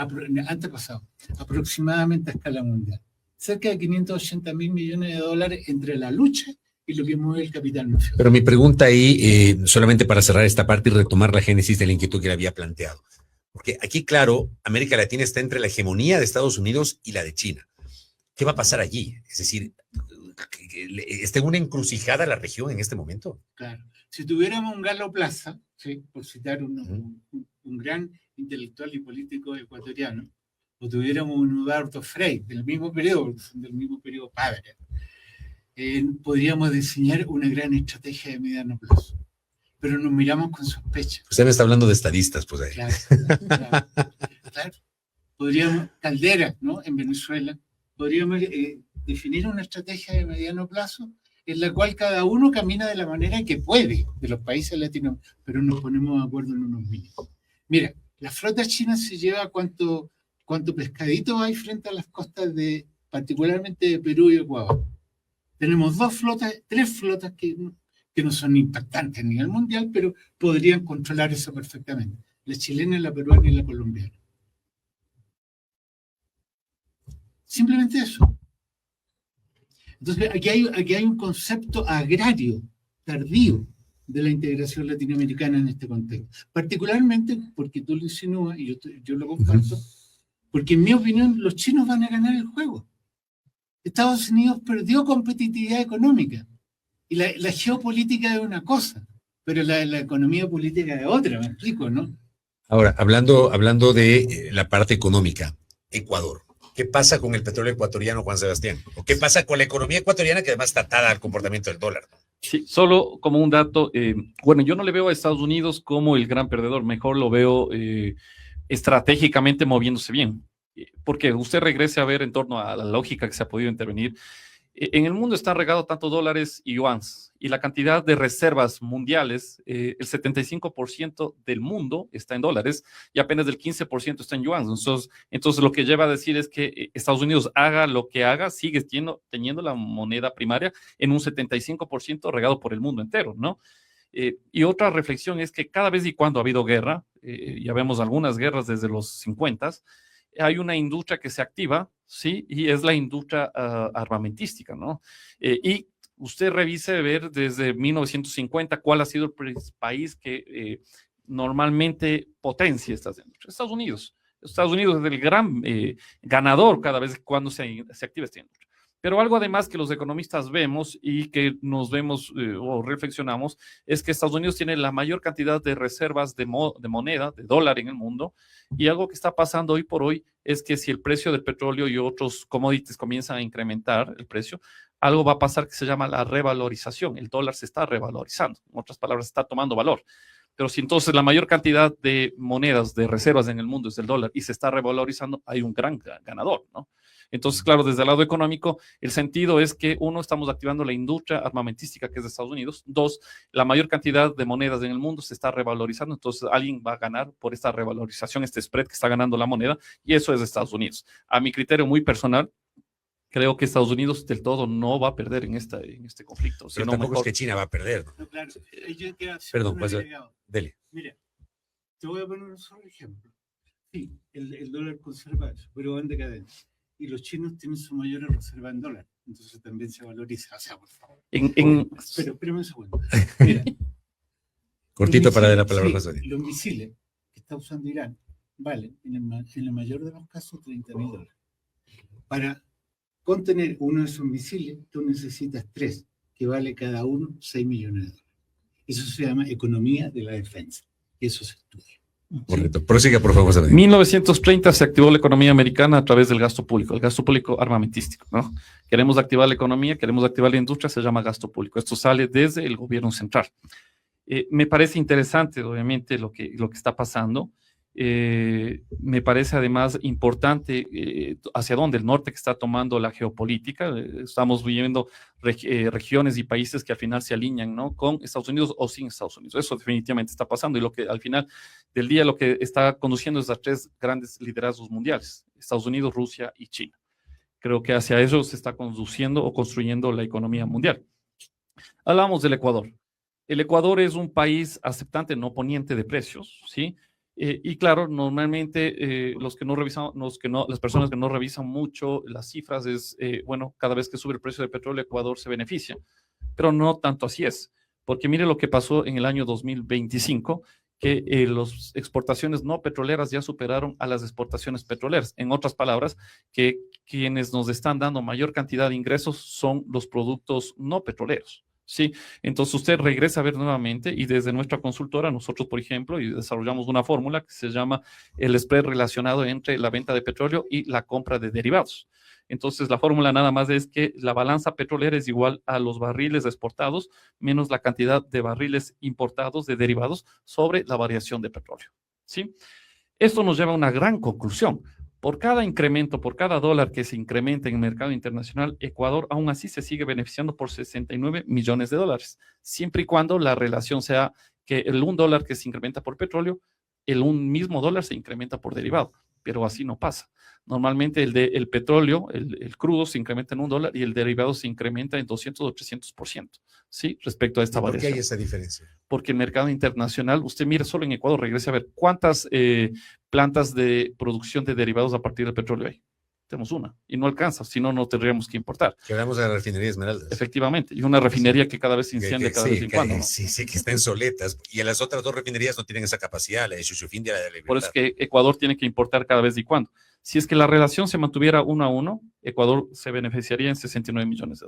antepasado, aproximadamente a escala mundial? Cerca de 580.000 millones de dólares entre la lucha y lo que mueve el capital mafioso. Pero mi pregunta ahí, solamente para cerrar esta parte y retomar la génesis de la inquietud que le había planteado. Porque aquí, claro, América Latina está entre la hegemonía de Estados Unidos y la de China. ¿Qué va a pasar allí? Es decir, ¿está en una encrucijada la región en este momento? Claro. Si tuviéramos un Galo Plaza, ¿sí?, por citar un gran intelectual y político ecuatoriano, o tuviéramos un Eduardo Frei, del mismo periodo padre, podríamos diseñar una gran estrategia de mediano plazo. Pero nos miramos con sospecha. Usted me está hablando de estadistas, pues ahí. Claro. Podríamos, Caldera, ¿no?, en Venezuela, podríamos definir una estrategia de mediano plazo en la cual cada uno camina de la manera que puede de los países latinoamericanos, pero nos ponemos de acuerdo en unos mínimos. Mira, la flota china se lleva cuánto pescadito hay frente a las costas particularmente de Perú y Ecuador. Tenemos 3 flotas que no son impactantes a nivel mundial, pero podrían controlar eso perfectamente. La chilena, la peruana y la colombiana. Simplemente eso. Entonces, aquí hay un concepto agrario tardío de la integración latinoamericana en este contexto. Particularmente porque tú lo insinúas, y yo lo comparto, porque en mi opinión los chinos van a ganar el juego. Estados Unidos perdió competitividad económica. Y la geopolítica es una cosa, pero la economía política es otra, me explico, ¿no? Ahora, hablando de la parte económica, Ecuador. ¿Qué pasa con el petróleo ecuatoriano, Juan Sebastián? ¿O qué pasa con la economía ecuatoriana, que además está atada al comportamiento del dólar? Sí, solo como un dato, bueno, yo no le veo a Estados Unidos como el gran perdedor, mejor lo veo estratégicamente moviéndose bien, porque usted regrese a ver en torno a la lógica que se ha podido intervenir. En el mundo están regados tanto dólares y yuans, y la cantidad de reservas mundiales, el 75% del mundo está en dólares y apenas del 15% está en yuans. Entonces lo que lleva a decir es que Estados Unidos haga lo que haga, sigue teniendo la moneda primaria en un 75% regado por el mundo entero, ¿no? Y otra reflexión es que cada vez y cuando ha habido guerra, ya vemos algunas guerras desde los 50s, hay una industria que se activa, ¿sí? Y es la industria armamentística, ¿no? Y usted revise ver desde 1950 cuál ha sido el país que normalmente potencia estas industrias. Estados Unidos. Estados Unidos es el gran ganador cada vez cuando se activa esta industria. Pero algo además que los economistas vemos y que nos vemos o reflexionamos es que Estados Unidos tiene la mayor cantidad de reservas de moneda, de dólar en el mundo, y algo que está pasando hoy por hoy es que si el precio del petróleo y otros commodities comienzan a incrementar el precio, algo va a pasar que se llama la revalorización. El dólar se está revalorizando, en otras palabras, está tomando valor. Pero si entonces la mayor cantidad de monedas, de reservas en el mundo es el dólar y se está revalorizando, hay un gran ganador, ¿no? Entonces, claro, desde el lado económico, el sentido es que, uno, estamos activando la industria armamentística que es de Estados Unidos. Dos, la mayor cantidad de monedas en el mundo se está revalorizando, entonces alguien va a ganar por esta revalorización, este spread que está ganando la moneda, y eso es de Estados Unidos. A mi criterio muy personal, creo que Estados Unidos del todo no va a perder en este conflicto. Pero tampoco es que China va a perder. No, claro, yo quiero hacer Perdón, un pues, agregado. dele. Mira, te voy a poner un solo ejemplo. Sí, el dólar conserva eso, pero va en decadencia. Y los chinos tienen su mayor reserva en dólar, entonces también se valoriza. O sea, por favor. Pero espérame un segundo. Mira, Cortito para dar la sí, palabra a José. los misiles que está usando Irán valen, en el mayor de los casos, $30.000. Para contener uno de esos misiles, tú necesitas 3, que vale cada uno $6 millones. Eso se llama economía de la defensa. Eso se estudia. Correcto. Prosiga, por favor, José. En 1930 se activó la economía americana a través del gasto público, el gasto público armamentístico, ¿no? Queremos activar la economía, queremos activar la industria, se llama gasto público. Esto sale desde el gobierno central. Me parece interesante, obviamente, lo que está pasando. Me parece además importante hacia dónde el norte que está tomando la geopolítica. Estamos viviendo regiones y países que al final se alinean, ¿no?, con Estados Unidos o sin Estados Unidos. Eso definitivamente está pasando, y lo que al final del día lo que está conduciendo es a 3 grandes liderazgos mundiales: Estados Unidos, Rusia y China. Creo que hacia eso se está conduciendo o construyendo la economía mundial. Hablamos del Ecuador. El Ecuador es un país aceptante, no poniente de precios, ¿sí? Y claro, normalmente las personas que no revisan mucho las cifras es, bueno, cada vez que sube el precio del petróleo, Ecuador se beneficia, pero no tanto así es, porque mire lo que pasó en el año 2025, que las exportaciones no petroleras ya superaron a las exportaciones petroleras. En otras palabras, que quienes nos están dando mayor cantidad de ingresos son los productos no petroleros. Sí, entonces usted regresa a ver nuevamente, y desde nuestra consultora nosotros, por ejemplo, y desarrollamos una fórmula que se llama el spread relacionado entre la venta de petróleo y la compra de derivados. Entonces la fórmula nada más es que la balanza petrolera es igual a los barriles exportados menos la cantidad de barriles importados de derivados sobre la variación de petróleo. ¿Sí? Esto nos lleva a una gran conclusión. Por cada incremento, por cada dólar que se incrementa en el mercado internacional, Ecuador aún así se sigue beneficiando por $69 millones, siempre y cuando la relación sea que el $1 que se incrementa por petróleo, un mismo dólar se incrementa por derivado, pero así no pasa. Normalmente el petróleo, el crudo, se incrementa en $1 y el derivado se incrementa en 200 o 300%, ¿sí? Respecto a esta variación. ¿Por qué hay esa diferencia? Porque el mercado internacional, usted mire solo en Ecuador, regrese a ver cuántas plantas de producción de derivados a partir del petróleo hay. Tenemos una, y no alcanza, si no, no tendríamos que importar. Que hablamos de la refinería Esmeraldas. Efectivamente, y una refinería que cada vez se enciende cada vez en cuando, ¿no? Sí, que está en soletas, y las otras 2 refinerías no tienen esa capacidad, la de Xuxufindi y la de Libertad. Por eso es que Ecuador tiene que importar cada vez y cuando. Si es que la relación se mantuviera 1-1, Ecuador se beneficiaría en $69 millones.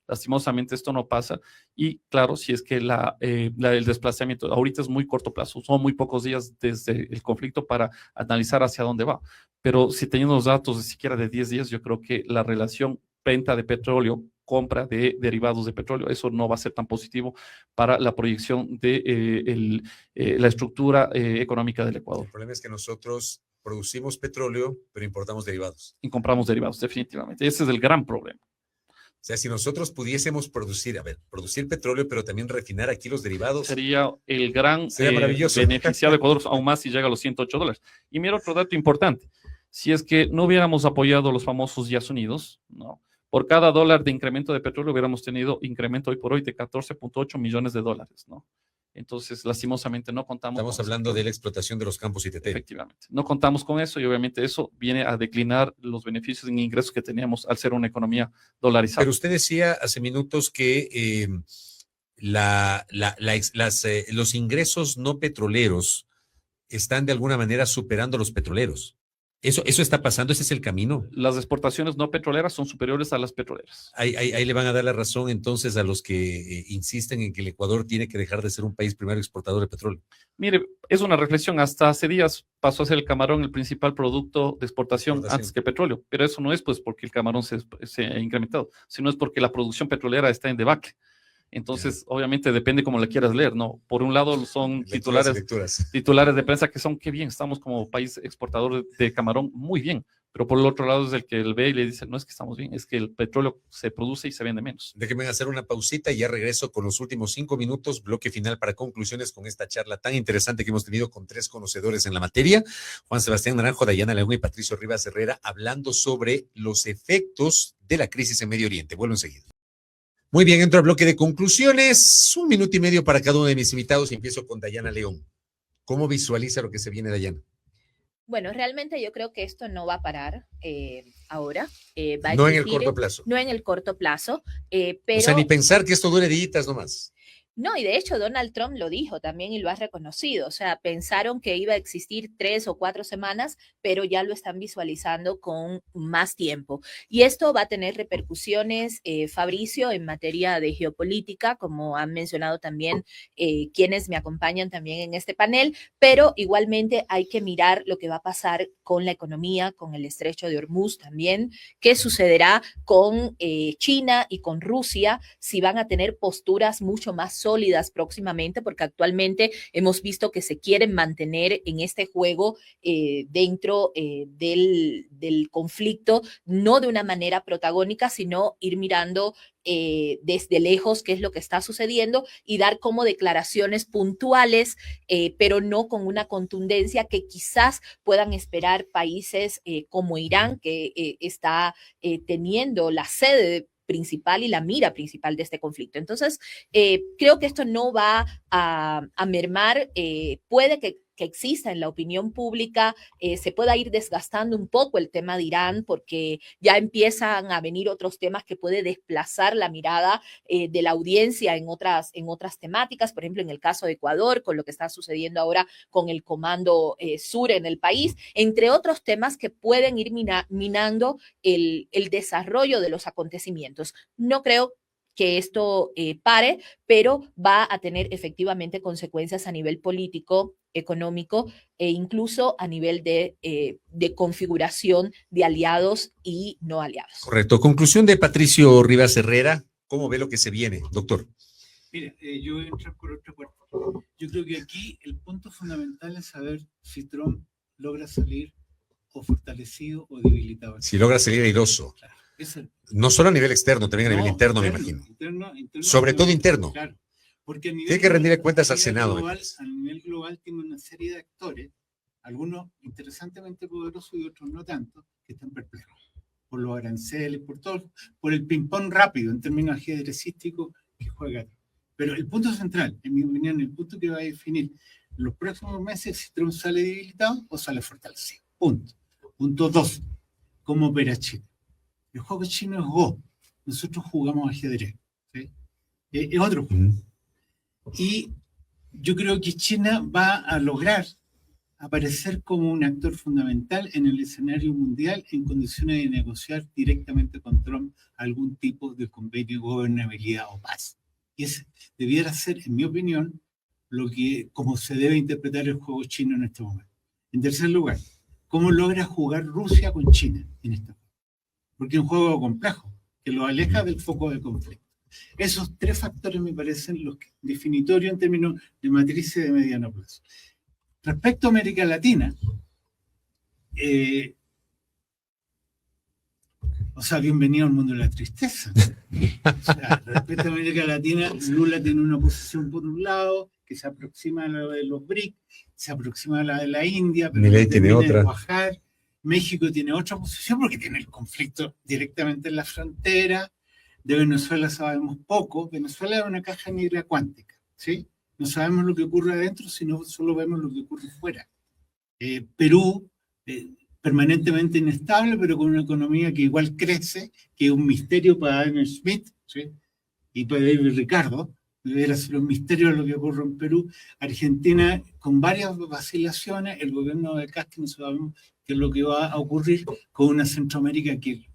Lastimosamente esto no pasa, y claro, si es que el desplazamiento ahorita es muy corto plazo, son muy pocos días desde el conflicto para analizar hacia dónde va, pero si teniendo los datos de siquiera de 10 días, yo creo que la relación venta de petróleo, compra de derivados de petróleo, eso no va a ser tan positivo para la proyección de la estructura económica del Ecuador. El problema es que nosotros producimos petróleo, pero importamos derivados. Y compramos derivados, definitivamente. Ese es el gran problema. O sea, si nosotros pudiésemos producir petróleo, pero también refinar aquí los derivados. Sería el gran maravilloso. beneficiado de Ecuador, aún más si llega a los $108. Y mira otro dato importante. Si es que no hubiéramos apoyado los famosos Estados Unidos, ¿no?, por cada dólar de incremento de petróleo hubiéramos tenido incremento hoy por hoy de $14.8 millones, ¿no? Entonces, lastimosamente, no contamos. Estamos hablando de la explotación de los campos ITT. Efectivamente. No contamos con eso, y obviamente eso viene a declinar los beneficios en ingresos que teníamos al ser una economía dolarizada. Pero usted decía hace minutos que los ingresos no petroleros están de alguna manera superando a los petroleros. Eso está pasando, ese es el camino. Las exportaciones no petroleras son superiores a las petroleras. Ahí le van a dar la razón entonces a los que insisten en que el Ecuador tiene que dejar de ser un país primero exportador de petróleo. Mire, es una reflexión. Hasta hace días pasó a ser el camarón el principal producto de exportación antes que petróleo, pero eso no es pues porque el camarón se ha incrementado, sino es porque la producción petrolera está en debacle. Entonces, obviamente depende cómo la quieras leer, ¿no? Por un lado son Lecturas. titulares de prensa que son, qué bien, estamos como país exportador de camarón, muy bien. Pero por el otro lado es el que él ve y le dice, no es que estamos bien, es que el petróleo se produce y se vende menos. Déjenme hacer una pausita y ya regreso con los últimos 5 minutos, bloque final para conclusiones con esta charla tan interesante que hemos tenido con 3 conocedores en la materia, Juan Sebastián Naranjo, Dayana León y Patricio Rivas Herrera, hablando sobre los efectos de la crisis en Medio Oriente. Vuelvo enseguida. Muy bien, entro al bloque de conclusiones, 1 minuto y medio para cada uno de mis invitados y empiezo con Dayana León. ¿Cómo visualiza lo que se viene, Dayana? Bueno, realmente yo creo que esto no va a parar ahora. Va a No en el existir, corto plazo. no en el corto plazo, pero... O sea, ni pensar que esto dure días nomás. No, y de hecho Donald Trump lo dijo también y lo ha reconocido. O sea, pensaron que iba a existir 3 o 4 semanas, pero ya lo están visualizando con más tiempo. Y esto va a tener repercusiones, Fabricio, en materia de geopolítica, como han mencionado también quienes me acompañan también en este panel, pero igualmente hay que mirar lo que va a pasar con la economía, con el estrecho de Hormuz también, qué sucederá con China y con Rusia, si van a tener posturas mucho más sólidas próximamente, porque actualmente hemos visto que se quieren mantener en este juego dentro del conflicto, no de una manera protagónica, sino ir mirando desde lejos qué es lo que está sucediendo y dar como declaraciones puntuales, pero no con una contundencia que quizás puedan esperar países como Irán, que está teniendo la sede principal y la mira principal de este conflicto. Entonces, creo que esto no va a mermar, puede que exista en la opinión pública, se pueda ir desgastando un poco el tema de Irán, porque ya empiezan a venir otros temas que puede desplazar la mirada de la audiencia en otras temáticas, por ejemplo, en el caso de Ecuador, con lo que está sucediendo ahora con el Comando Sur en el país, entre otros temas que pueden ir minando el desarrollo de los acontecimientos. No creo que esto pare, pero va a tener efectivamente consecuencias a nivel político, económico e incluso a nivel de configuración de aliados y no aliados. Correcto. Conclusión de Patricio Rivas Herrera. ¿Cómo ve lo que se viene, doctor? Mira, yo voy a entrar por otra parte. Yo creo que aquí el punto fundamental es saber si Trump logra salir o fortalecido o debilitado. Si logra salir airoso. Claro. No solo a nivel externo, también a nivel interno, me imagino. Interno, sobre todo interno. Claro. Porque a nivel tiene que rendirle cuentas al Senado. Global, a nivel global tiene una serie de actores, algunos interesantemente poderosos y otros no tanto, que están perplejos por los aranceles, por el ping-pong rápido en términos ajedrecísticos que juega. Pero el punto central, en mi opinión, el punto que va a definir los próximos meses si Trump sale debilitado o sale fortalecido. Punto. Punto 2. ¿Cómo opera China? El juego chino es Go. Nosotros jugamos ajedrez. ¿Sí? Es otro juego. Y yo creo que China va a lograr aparecer como un actor fundamental en el escenario mundial en condiciones de negociar directamente con Trump algún tipo de convenio de gobernabilidad o paz. Y ese debiera ser, en mi opinión, como se debe interpretar el juego chino en este momento. En tercer lugar, ¿cómo logra jugar Rusia con China en este juego? Porque es un juego complejo, que lo aleja del foco de conflicto. Esos 3 factores me parecen los definitorios en términos de matrices de mediano plazo. Respecto a América Latina, bienvenido al mundo de la tristeza. Respecto a América Latina, Lula tiene una posición por un lado, que se aproxima a la de los BRIC, se aproxima a la de la India, pero Milei tiene otra. Bajar. México tiene otra posición porque tiene el conflicto directamente en la frontera. De Venezuela sabemos poco. Venezuela es una caja negra cuántica, ¿sí? No sabemos lo que ocurre adentro, sino solo vemos lo que ocurre fuera. Perú, permanentemente inestable, pero con una economía que igual crece, que es un misterio para Daniel Smith, ¿sí? Y para David Ricardo. Debería ser un misterio lo que ocurre en Perú. Argentina, con varias vacilaciones, el gobierno de Castro no sabemos qué es lo que va a ocurrir con una Centroamérica que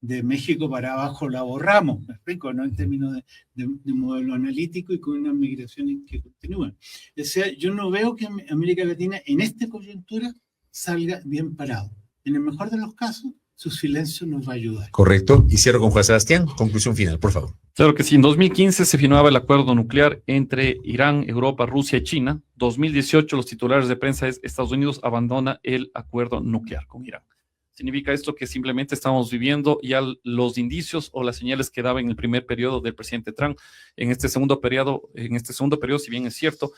de México para abajo la borramos, ¿me explico? ¿No? En términos de modelo analítico y con unas migraciones que continúan. O sea, yo no veo que América Latina en esta coyuntura salga bien parado. En el mejor de los casos, su silencio nos va a ayudar. Correcto. Y cierro con Juan Sebastián. Conclusión final, por favor. Claro que sí. En 2015 se firmaba el acuerdo nuclear entre Irán, Europa, Rusia y China. 2018 los titulares de prensa es Estados Unidos abandona el acuerdo nuclear con Irán. Significa esto que simplemente estamos viviendo ya los indicios o las señales que daba en el primer periodo del presidente Trump. En este segundo periodo, si bien es cierto,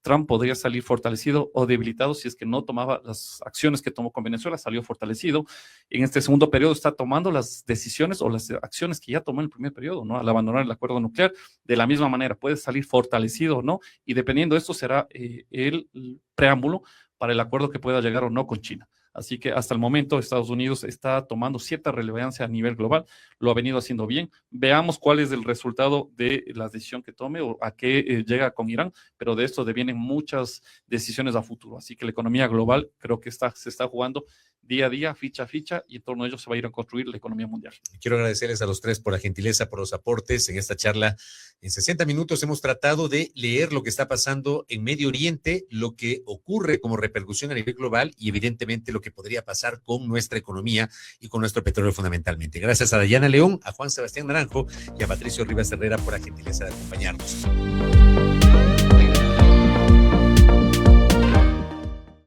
Trump podría salir fortalecido o debilitado si es que no tomaba las acciones que tomó con Venezuela, salió fortalecido. En este segundo periodo está tomando las decisiones o las acciones que ya tomó en el primer periodo, ¿no? Al abandonar el acuerdo nuclear, de la misma manera puede salir fortalecido o no, y dependiendo de esto será el preámbulo para el acuerdo que pueda llegar o no con China. Así que hasta el momento Estados Unidos está tomando cierta relevancia a nivel global, lo ha venido haciendo bien. Veamos cuál es el resultado de la decisión que tome o a qué llega con Irán, pero de esto devienen muchas decisiones a futuro. Así que la economía global creo que se está jugando día a día, ficha a ficha, y en torno a ello se va a ir a construir la economía mundial. Quiero agradecerles a los tres por la gentileza, por los aportes. En esta charla, en 60 minutos, hemos tratado de leer lo que está pasando en Medio Oriente, lo que ocurre como repercusión a nivel global y evidentemente lo que podría pasar con nuestra economía y con nuestro petróleo fundamentalmente. Gracias a Dayana León, a Juan Sebastián Naranjo y a Patricio Rivas Herrera por la gentileza de acompañarnos.